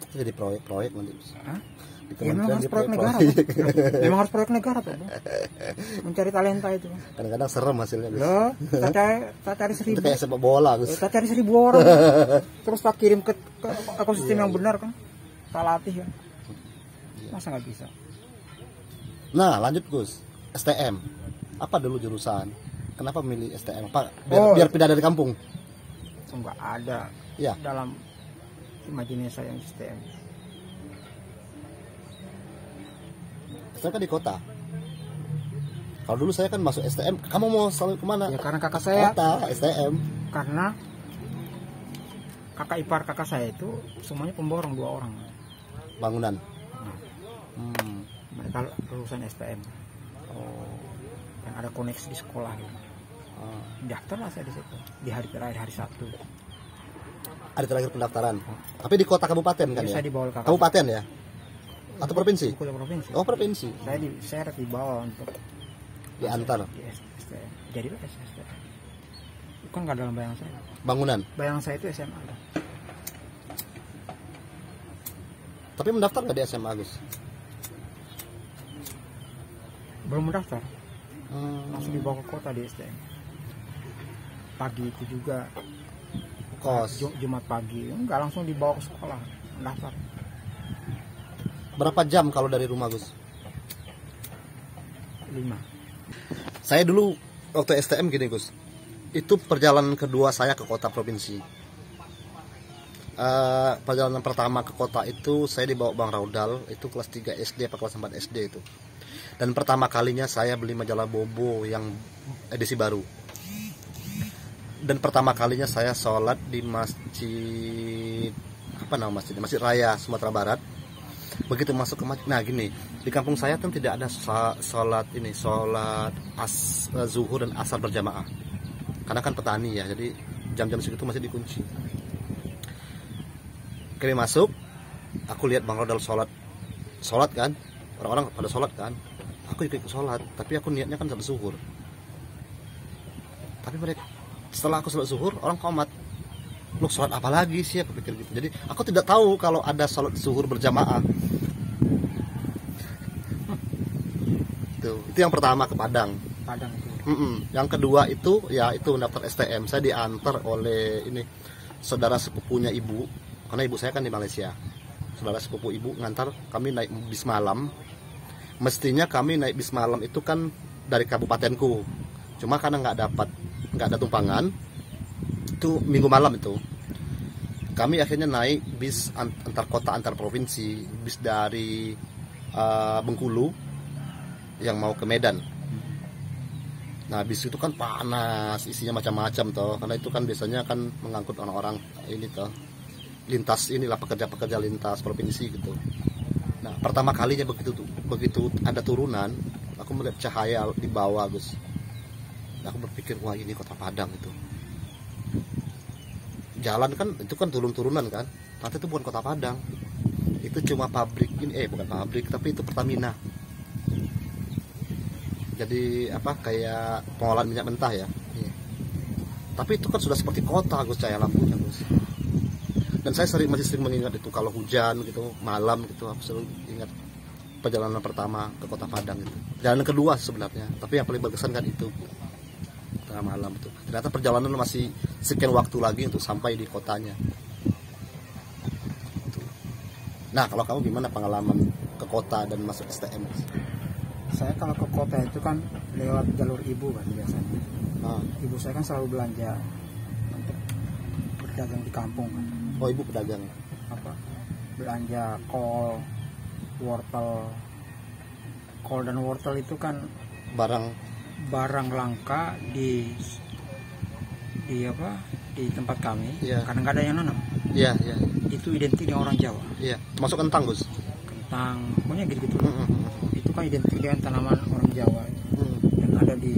Jadi proyek-proyek nanti. Hah? Ya, memang harus proyek negara. Memang harus proyek negara tuh. Mencari talenta itu. Kadang-kadang serem hasilnya Gus. Loh, tak cari 1000. Itu kayak sepak bola Gus. Tak cari 1000 orang. Terus tak kirim ke ekosistem yang benar kan. Tak latih kan. Masa nggak bisa? Nah lanjut Gus, STM. Apa dulu jurusan? Kenapa milih STM? Pak, biar pindah dari kampung? Enggak ada ya. Dalam imajinasi saya yang STM. STM kan di kota. Kalau dulu saya kan masuk STM, kamu mau selalu kemana? Ya karena kakak saya. Kota, STM. Karena kakak ipar kakak saya itu semuanya pemborong 2 orang. Bangunan. Mereka lulusan STM. Yang ada koneksi di sekolah gitu. Daftar lah saya di situ di hari terakhir, hari Sabtu. Hari terakhir pendaftaran. Tapi di kota kabupaten kan ya? Saya dibawa kakak. Kabupaten ya? Atau provinsi? Provinsi. Oh provinsi. Saya dibawa untuk diantar. Di STM. Jadi STM. Bukan nggak dalam bayangan saya. Bangunan. Bayangan saya itu SMA. Tapi mendaftar nggak di SMA Gus? Belum mendaftar. Langsung dibawa ke kota di STM. Pagi itu juga kos. Jumat pagi, enggak langsung dibawa ke sekolah, mendaftar. Berapa jam kalau dari rumah Gus? 5. Saya dulu waktu STM gini Gus, itu perjalanan kedua saya ke kota provinsi. Perjalanan pertama ke kota itu saya dibawa Bang Raudal, itu kelas 3 SD atau kelas 4 SD itu. Dan pertama kalinya saya beli majalah Bobo yang edisi baru. Dan pertama kalinya saya sholat di masjid, apa nama masjidnya? Masjid Raya Sumatera Barat. Begitu masuk ke masjid, nah gini, di kampung saya kan tidak ada sholat zuhur dan asar berjamaah. Karena kan petani ya, jadi jam-jam segitu masih dikunci. Kami masuk, aku lihat Bang Rodal sholat kan, orang-orang pada sholat kan, aku ikut sholat, tapi aku niatnya kan sholat zuhur. Tapi mereka, setelah aku sholat zuhur, orang komat, lu sholat apa lagi sih, aku pikir gitu. Jadi aku tidak tahu kalau ada sholat zuhur berjamaah. Itu yang pertama ke Padang. Yang kedua itu ya itu daftar STM. Saya diantar oleh ini saudara sepupunya ibu, karena ibu saya kan di Malaysia. Saudara sepupu ibu ngantar kami naik bis malam. Mestinya kami naik bis malam itu kan dari kabupatenku, cuma karena nggak ada tumpangan, itu minggu malam itu kami akhirnya naik bis antar kota antar provinsi, bis dari Bengkulu yang mau ke Medan. Nah bis itu kan panas, isinya macam-macam toh, karena itu kan biasanya kan mengangkut orang-orang ini toh, lintas inilah pekerja-pekerja lintas provinsi gitu. Nah pertama kalinya begitu ada turunan, aku melihat cahaya di bawah Gus. Nah, aku berpikir wah ini kota Padang itu. Jalan kan itu kan turun-turunan kan, ternyata itu bukan kota Padang. Itu cuma pabrik ini, bukan pabrik tapi itu Pertamina. Jadi apa kayak pengolahan minyak mentah ya. Tapi itu kan sudah seperti kota Gus, cahaya lampunya Gus. Dan saya masih sering mengingat itu kalau hujan gitu malam gitu, aku selalu ingat perjalanan pertama ke kota Padang itu. Perjalanan kedua sebenarnya, tapi yang paling berkesan kan itu tengah malam itu. Ternyata perjalanan masih sekian waktu lagi untuk sampai di kotanya. Nah kalau kamu gimana pengalaman ke kota dan masuk STM? Saya kalau ke kota itu kan lewat jalur ibu kan biasanya. Ibu saya kan selalu belanja untuk berdagang di kampung kan. Oh ibu pedagang? Apa? belanja kol, wortel. Kol dan wortel itu kan barang langka di tempat kami. Iya. Karena nggak ada yang nanam. Iya, iya. Itu identik dengan orang Jawa. Iya, termasuk kentang, Gus. Kentang, pokoknya gitu-gitu. Itu kan identik dengan tanaman orang Jawa dan ada di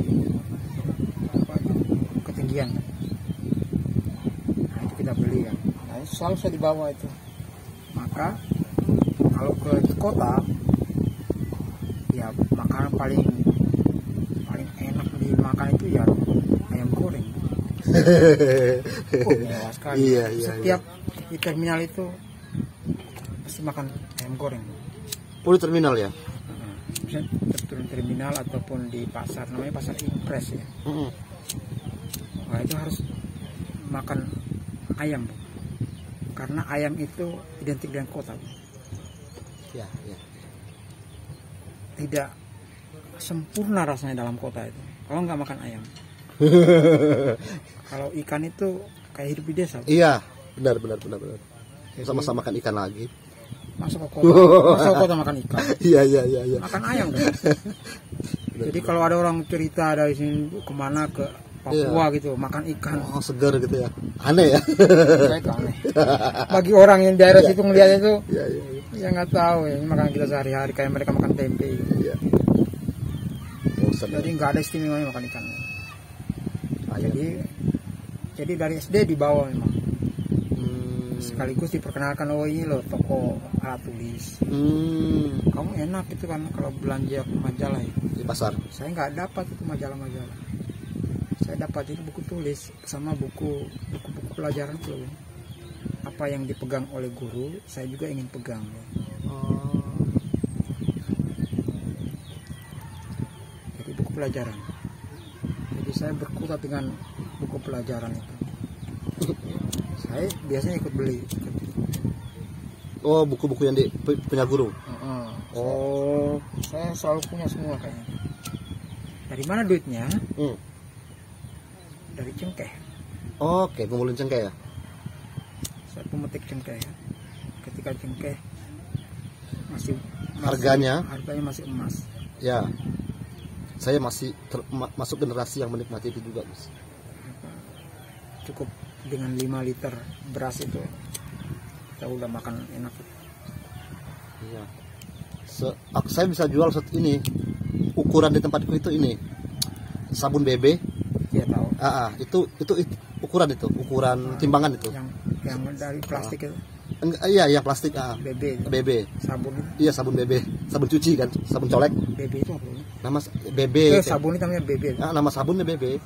ketinggian. Nah, itu kita beli kan. Nah, itu selalu saya dibawa itu. Maka kalau ke kota, ya makanan paling enak dimakan itu ya ayam goreng. Oh, mewah sekali. Iya, Setiap di terminal itu pasti makan ayam goreng. Oh, di terminal ya? Bisa turun terminal ataupun di pasar, namanya pasar impres ya. Nah, itu harus makan ayam, karena ayam itu identik dengan kota. Ya, ya. Tidak sempurna rasanya dalam kota itu kalau nggak makan ayam. Kalau ikan itu kayak hidup di desa. Iya, benar. Jadi, Sama-sama makan ikan lagi. masuk ke kota makan ikan. Iya. Makan ayam dong. Jadi kalau ada orang cerita dari sini kemana ke Papua gitu makan ikan, oh segar gitu ya, aneh ya. Saya aneh. Bagi orang yang daerah situ ngeliat itu, Iya. ya nggak tahu ya, ini makanan kita sehari-hari kayak mereka makan tempe. Iya. Jadi nggak ada istimewanya makan ikan. Jadi dari SD dibawa memang. Sekaligus diperkenalkan, oh ini loh toko alat tulis. Kamu enak itu kan kalau belanja majalah itu. Di pasar. Saya nggak dapat itu majalah-majalah. Saya dapat itu buku tulis sama buku pelajaran itu. Apa yang dipegang oleh guru, saya juga ingin pegang. Jadi buku pelajaran. Jadi saya berkutat dengan buku pelajaran itu. Saya biasanya ikut beli. Oh, buku-buku yang punya guru. Oh, saya selalu punya semua kayaknya. Dari mana duitnya? Dari cengkeh. Oke, ngumpulin cengkeh ya. Saya pemetik cengkeh. Ketika cengkeh masih harganya masih emas. Ya. Saya masih masuk generasi yang menikmati itu juga, Mas. Cukup dengan 5 liter beras itu kita udah makan enak. Iya. Saya bisa jual ini ukuran di tempatku itu ini sabun BB. Ya tahu. Itu ukuran timbangan itu. Yang dari plastik itu. Iya, yang plastik. BB. Sabun. Iya, sabun BB. Sabun cuci kan, sabun colek. BB itu apa? Nama BB. Sabun itu namanya BB. Nama sabunnya BB.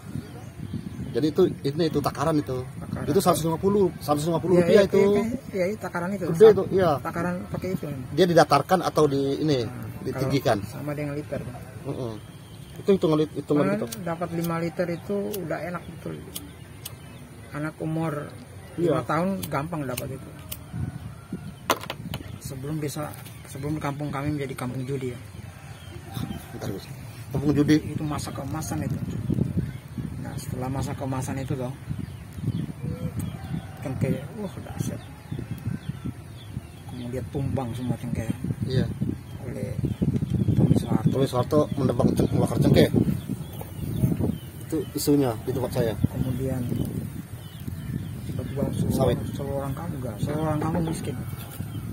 Jadi itu takaran itu. Itu 150 rupiah itu. Iya, takaran itu. Gede itu, iya. Takaran pakai itu. Dia didatarkan atau ditinggikan. Sama dengan liter. Itu hitungan itu. Dapat 5 liter itu udah enak betul. Anak umur 5 tahun gampang dapat itu. Sebelum kampung kami menjadi kampung judi ya. Bentar, Gus. Kampung judi itu masa keemasan itu. Nah, setelah masa keemasan itu dong, cengkeh, dahsyat. Kemudian tumbang semua cengkeh. Iya. Oleh Tommy Soeharto membakar cengkeh. Itu isunya di tempat saya. Kemudian tiba-tiba seluruh orang kamu miskin,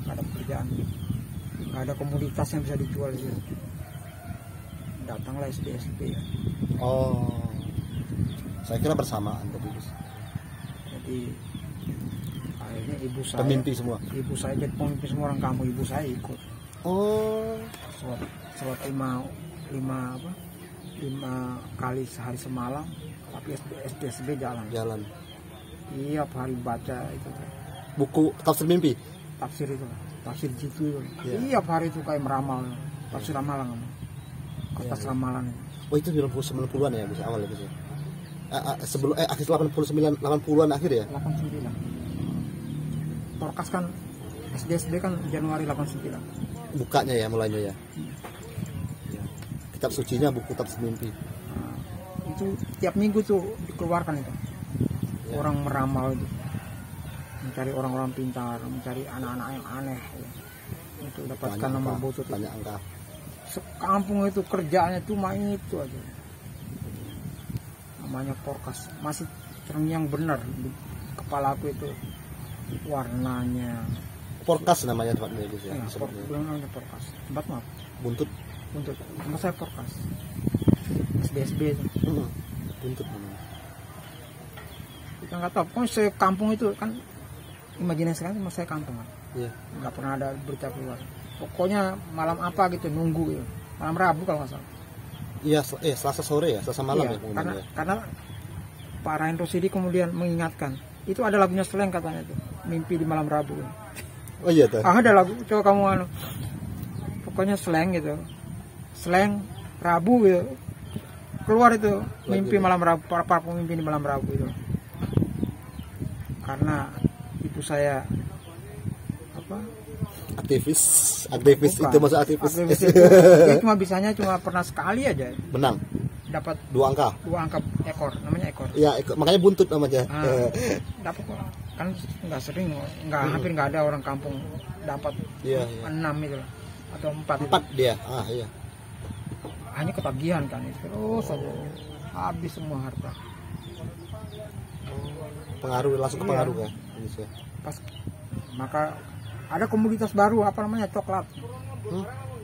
nggak ada pekerjaan, nggak ada komoditas yang bisa dijual di situ. Datanglah SD ya. Oh, saya kira bersamaan tadi. Jadi akhirnya ibu saya pemimpi semua. Ibu saya jadi pemimpin semua orang kampung. Ibu saya ikut. Oh, sholat 5 kali sehari semalam, tapi SDSB jalan. Tiap hari baca itu. Buku tafsir mimpi. Tafsir jitu. Tiap hari itu kayak meramal. Tafsir ramalan. Kertas ramalan. Oh, itu di 90-an ya, bisa awal ya, bisa. Sebelum akhir 80-an akhir ya. 89. Torkas kan SDSB kan Januari 89. Bukanya ya, mulainya ya. Kitab sucinya buku tafsir mimpi. Itu tiap minggu tuh dikeluarkan itu. Orang meramal itu. mencari orang-orang pintar, mencari anak-anak yang aneh ya. Untuk dapatkan nomor butut. Banyak angka. Sekampung itu kerjaannya cuma itu aja. Namanya forecast, masih yang benar di kepala aku itu warnanya. Forecast namanya tempatnya Gus ya. Ya, namanya forecast. Tempat maaf. Buntut. Nama saya forecast. SDSB itu. Buntut namanya. Kita nggak tahu. Pokoknya saya kampung itu kan imajinasi kan saya kampung kan. Iya. Nggak pernah ada berita keluar. Pokoknya malam apa gitu nunggu gitu. Malam Rabu kalau nggak salah. Iya, Selasa sore ya, Selasa malam Iya, ya. karena Pak Rain Rosidi kemudian mengingatkan. Itu ada lagunya Slang katanya itu. Mimpi di malam Rabu. Oh iya tuh. Ada lagu, coba kamu pokoknya Slang gitu. Slang Rabu gitu. Keluar itu mimpi malam Rabu, para pemimpin di malam Rabu itu. Karena ibu saya aktivis bukan. Itu maksud aktivis itu, dia cuma bisanya pernah sekali aja menang dapat 2 angka ekor, namanya ekor ya, makanya buntut namanya. Dapat kan nggak sering, hampir nggak ada orang kampung dapat 6 itu atau 4 dia iya, hanya ketagihan kan itu terus habis semua harta. Pengaruh langsung ke pengaruh kan Pas maka ada komoditas baru apa namanya coklat.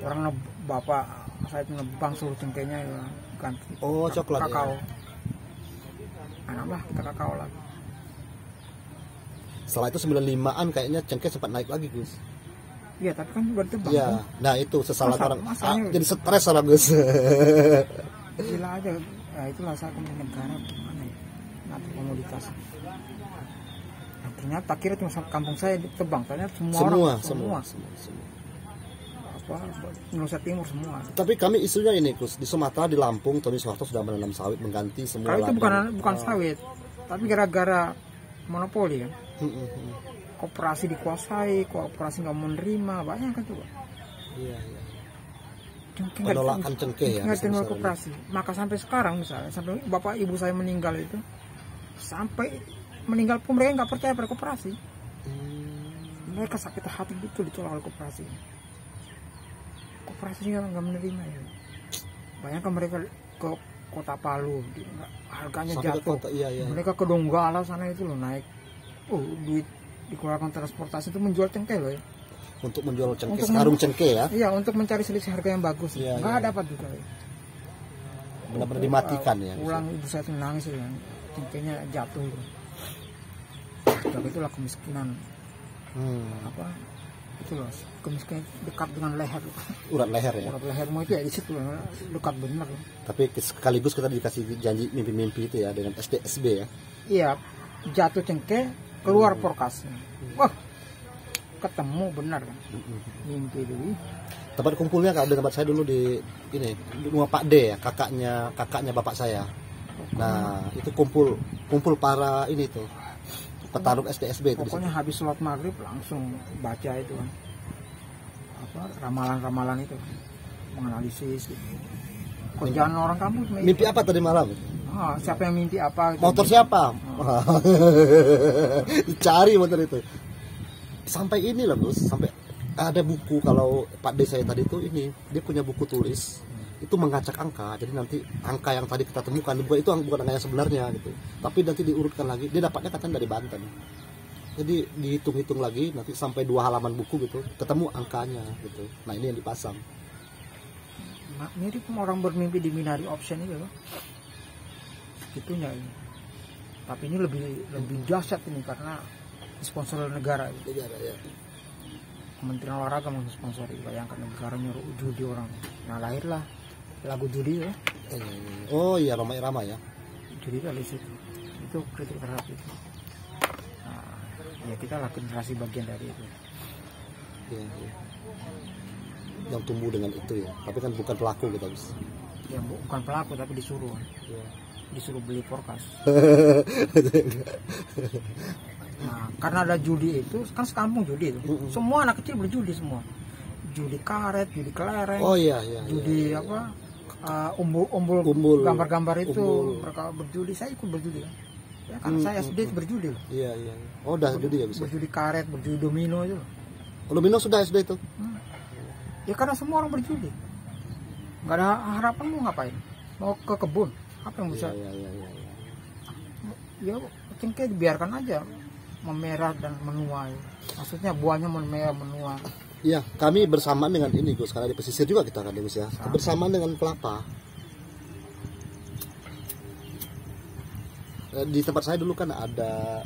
Orang bapak saya itu nebang seluruh cengkehnya ya, ganti. Oh coklat kakao. Ya. Anak kita kakao lagi. Setelah itu 95-an kayaknya cengkeh sempat naik lagi Gus. Iya tapi kan juga ditebang. Iya. Kan? Nah itu sesalah orang. Jadi stres orang Gus. Gila aja. Ya itulah saya ke negara gimana ya. Nanti komoditas. Ternyata kira cuma kampung saya ditebang, ternyata semua. Indonesia Timur semua. Tapi kami isunya ini Gus, di Sumatera, di Lampung, Tommy Soeharto sudah menanam sawit mengganti semua. Kalau itu bukan sawit, tapi gara-gara monopoli kan. Koperasi dikuasai, koperasi nggak menerima, banyak kan tuh. Iya. Penolakan cengkeh ya. Nggak koperasi. Maka sampai sekarang misalnya, sampai bapak ibu saya meninggal itu, sampai meninggal pun mereka nggak percaya pada koperasi. Mereka sakit hati betul ditolak oleh koperasi. Koperasi nggak menerima ya. Bayangkan mereka ke kota Palu, harganya sampai jatuh. Iya. Mereka ke Donggala sana itu loh naik. Duit dikeluarkan transportasi itu menjual cengkeh loh ya. Untuk menjual cengkeh, karung cengkeh ya. Iya, untuk mencari selisih harga yang bagus. Nggak dapat juga ya. Benar-benar dimatikan ya. Pulang ibu saya nangis ya, cengkehnya jatuh itu. Tapi itulah kemiskinan. Itu loh, kemiskinan dekat dengan leher. Urat leher ya. Urat lehermu itu ya di situ dekat benar. Tapi sekaligus kita dikasih janji mimpi-mimpi itu ya dengan SDSB ya. Iya, jatuh cengkeh keluar forecastnya. Wah, ketemu benar kan. Mimpi dulu. Tempat kumpulnya kalau di tempat saya dulu di rumah Pak D ya, kakaknya bapak saya. Nah, itu kumpul para ini tuh. Petarung SDSB itu. Pokoknya habis sholat maghrib langsung baca itu kan, ramalan-ramalan itu, menganalisis gitu. Kerjaan orang kampung. Mimpi apa tadi malam? Siapa yang mimpi apa? Gitu. Motor siapa? Dicari motor itu. Sampai ini lah Gus, sampai ada buku kalau Pak D saya tadi itu dia punya buku tulis. Itu mengacak angka, jadi nanti angka yang tadi kita temukan bukan angka yang sebenarnya gitu, tapi nanti diurutkan lagi, dia dapatnya katanya dari Banten, jadi dihitung-hitung lagi nanti sampai 2 halaman buku gitu ketemu angkanya gitu. Nah ini yang dipasang. Mirip orang bermimpi di binary option itu loh, itunya ini. Tapi ini lebih dahsyat ini karena sponsor negara gitu. Ya. Kementerian Olahraga mensponsori, bayangkan negara nyuruh judi orang. Nah lahirlah lagu judi ya. Oh iya, Roma Irama ya. Judi dari situ. Itu kritik terhadap itu. Nah, ya kita lah generasi bagian dari itu. Iya. Yang tumbuh dengan itu ya. Tapi kan bukan pelaku kita Gus. Ya bukan pelaku tapi disuruh. Ya. Disuruh beli forecast. Nah, karena ada judi itu, kan sekampung judi itu. Semua anak kecil berjudi semua. Judi karet, judi kelereng. Oh iya. Judi apa? Umbul gambar-gambar itu mereka berjudi, saya ikut berjudi kan. Ya, karena saya SD berjudi loh. Iya, iya. Oh, udah judi ya bisa. Berjudi karet, berjudi domino itu. Domino sudah SD itu. Ya karena semua orang berjudi. Nggak ada harapan, mau ngapain? Mau ke kebun? Apa yang bisa? Iya, iya, iya, iya. Ya cengkeh dibiarkan aja memerah dan menua. Maksudnya buahnya memerah menua. Iya, kami bersamaan dengan ini Gus, karena di pesisir juga kita kan Gus ya. Bersamaan dengan kelapa. Di tempat saya dulu kan ada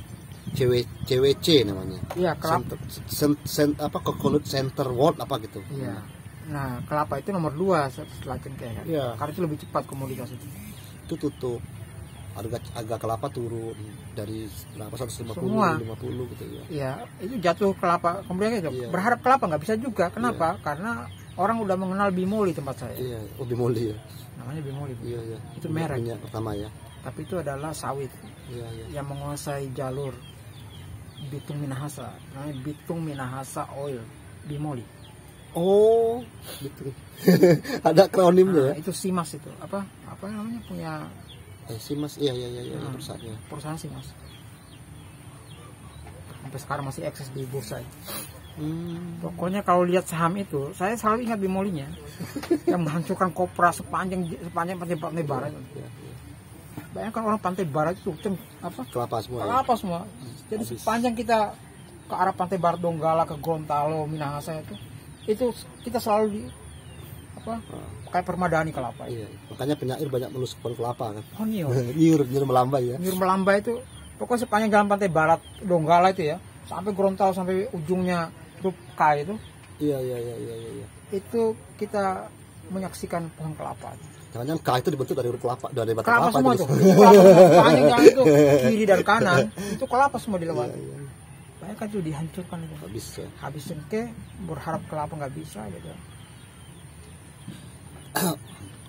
CWC namanya. Iya, kelapa. Coconut Center World apa gitu. Iya. Nah, kelapa itu nomor 2 setelah cengkeh kan. Iya. Karena itu lebih cepat komoditas itu. Itu tutup. Harga kelapa turun dari berapa 150 Semua. 50 gitu ya. Iya, itu jatuh kelapa kemudian itu. Iya. Berharap kelapa nggak bisa juga. Kenapa? Karena orang udah mengenal bimoli tempat saya. Iya, oh bimoli ya. Namanya bimoli. Iya, iya. Itu merek. Minyak pertama ya. Tapi itu adalah sawit Iya, iya. yang menguasai jalur Bitung Minahasa. Namanya Bitung Minahasa Oil Bimoli. Oh, gitu. Ada akronimnya ya. Itu Simas itu. Apa namanya punya Simas, iya, iya, iya, iya, perusahaannya. perusahaan Simas. Sampai sekarang masih eksis di bursa. Pokoknya kalau lihat saham itu, saya selalu ingat Bimolinya yang menghancurkan kopra sepanjang Pantai Barat. Iya, iya. Bayangkan orang Pantai Barat itu Kelapa semua. Ya? kelapa semua. Jadi sepanjang kita ke arah Pantai Barat, Donggala, ke Gorontalo, Minahasa itu kita selalu di kayak permadani kelapa. Iya, makanya penyair banyak menusuk pohon kelapa kan. Oh niur. Nyur melambai ya. Nyur melambai itu pokoknya sepanjang jalan Pantai Barat, Donggala itu ya, sampai Gorontalo sampai ujungnya Grup K itu. Iya, iya, iya, iya, iya. Itu kita menyaksikan pohon kelapa. Jangan-jangan K itu dibentuk dari huruf kelapa, dari batang Kelapa kelapa semua gitu. tuh. Sepanjang jalan itu kiri dan kanan itu kelapa semua dilewati. Iya, iya. Bayangkan itu dihancurkan itu. Habis ya. Habis cengkeh berharap kelapa nggak bisa gitu.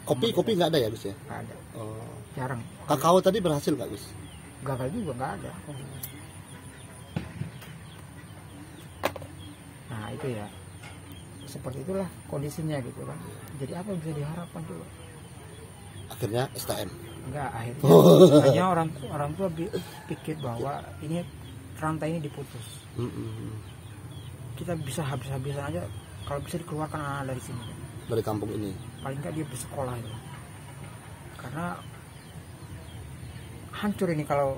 Kopi nggak ada ya Gus ya? Nggak ada. Oh. Jarang. Kakao tadi berhasil nggak Gus? Gagal juga nggak ada. Nah itu ya. Seperti itulah kondisinya gitu kan. Jadi apa yang bisa diharapkan coba? Akhirnya STM. Enggak, akhirnya hanya orang tua pikir bahwa ini rantai ini diputus. Kita bisa habis-habisan aja kalau bisa dikeluarkan anak dari sini. Dari kampung ini. Paling nggak dia bersekolah itu. Karena hancur ini kalau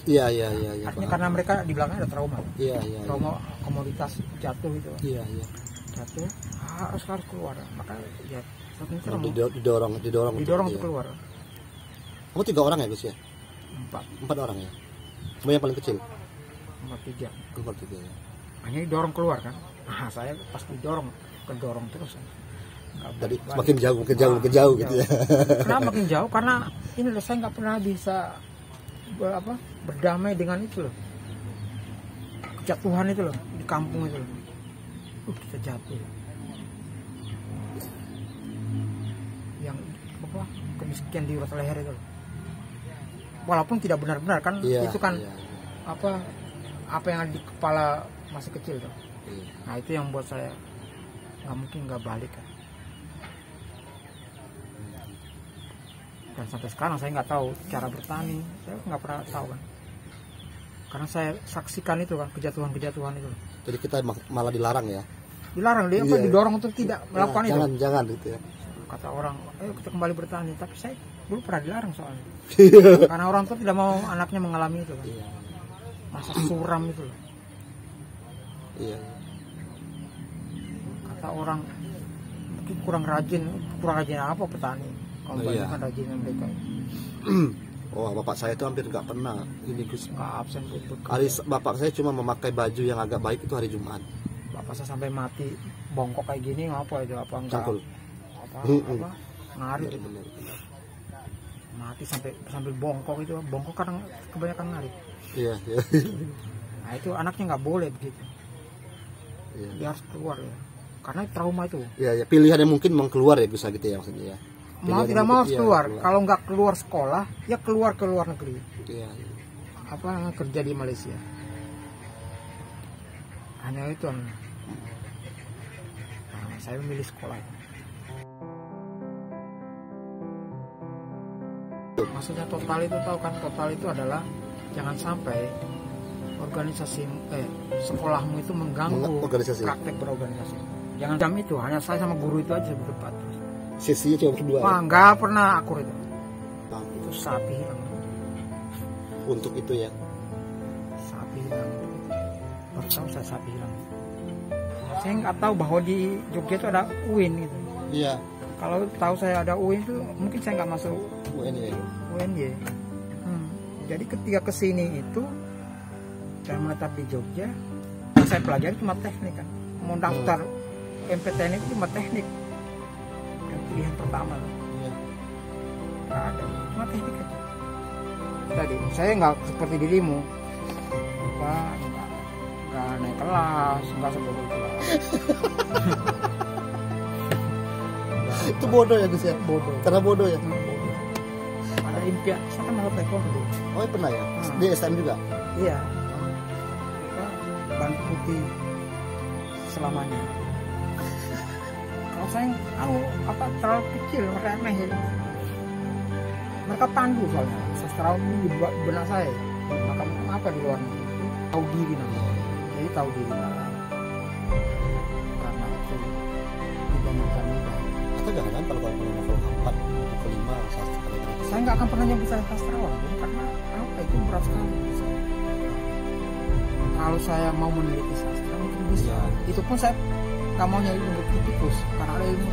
Iya. artinya karena mereka di belakang ada trauma. Iya. Trauma komoditas jatuh itu. Iya. Jatuh harus keluar. Maka ya Didorong untuk keluar. Kamu 3 orang ya Gus ya? 4 orang ya. Kamu yang paling kecil? 4-3. 4-3 ya. Hanya didorong keluar kan. Nah saya pas kedorong terus. Jadi makin jauh gitu ya. Kenapa makin jauh? Karena ini loh, saya nggak pernah bisa berdamai dengan itu loh. Kejatuhan itu loh di kampung itu loh. Kita jatuh. Yang kemiskinan di urat leher itu loh. Walaupun tidak benar-benar kan itu kan apa yang ada di kepala masih kecil tuh. Nah itu yang buat saya nggak balik kan. Dan sampai sekarang saya nggak tahu cara bertani, saya nggak pernah tahu kan. Karena saya saksikan itu kan kejatuhan itu. Jadi kita malah dilarang ya. Dilarang dia didorong untuk tidak melakukan itu. Jangan gitu ya. Kata orang, ayo kita kembali bertani, tapi saya dulu pernah dilarang soalnya. Karena orang tua tidak mau anaknya mengalami itu kan. Masa suram itu loh. Iya. Kata orang mungkin kurang rajin apa petani. Kalau kan rajinnya mereka. Oh, bapak saya itu hampir nggak pernah ini Gus. Nggak absen Bapak saya cuma memakai baju yang agak baik itu hari Jumat. Bapak saya sampai mati bongkok kayak gini ngapa itu apa enggak? Cangkul. Apa ngarit itu. Mati sampai bongkok itu, bongkok kadang kebanyakan ngarit. Iya. Nah itu anaknya nggak boleh begitu. Iya. Dia harus keluar ya. Karena trauma itu. Iya, pilihannya mungkin mau keluar ya bisa gitu ya maksudnya ya. Mau tidak mau harus keluar. Kalau nggak keluar sekolah, ya keluar ke luar negeri. Iya. Kerja di Malaysia. Hanya itu. Nah, saya memilih sekolah. Maksudnya total itu tahu kan? Total itu adalah jangan sampai organisasi sekolahmu itu mengganggu Organisasi. praktek berorganisasi. Jangan jam itu, hanya saya sama guru itu aja berdebat terus. Sesinya cuma berdua Wah, ya? nggak pernah akur itu. Nah, Itu sapi hilang. untuk itu ya. Sapi hilang. Baru tahu saya sapi hilang. Saya nggak tahu bahwa di Jogja itu ada UIN gitu. Iya, Kalau tahu saya ada UIN itu mungkin saya nggak masuk UN ya. UNY. Jadi ketika kesini itu saya menetap di Jogja, yang saya pelajari cuma teknik kan. Mau daftar MPTN itu cuma teknik. Yang pilihan pertama tuh. Iya. Nggak ada, cuma teknik aja. Tadi saya nggak seperti dirimu, nggak naik kelas, nggak sebodoh kelas. Itu bodoh ya Gus ya? Bodoh. Karena bodoh ya? Ada impian, saya kan mau taekwondo. Oh pernah ya? Hmm. Di STM juga? Iya. Ban putih selamanya. Kalau saya terlalu kecil, mereka aneh ya. Mereka pandu soalnya, sastrawan di benak saya. Maka apa di luar negeri? Tahu diri namanya. Jadi tahu diri lah. Karena itu dibandingkan mudah. Atau jangan kalau kamu level 4, level 5 sastra itu. Saya nggak akan pernah nyebut saya sastrawan, karena apa itu berat sekali. Bagi saya. Kalau saya mau meneliti sastra mungkin bisa. Ya. Itu pun saya nggak mau nyari ilmu kritikus karena ada ilmu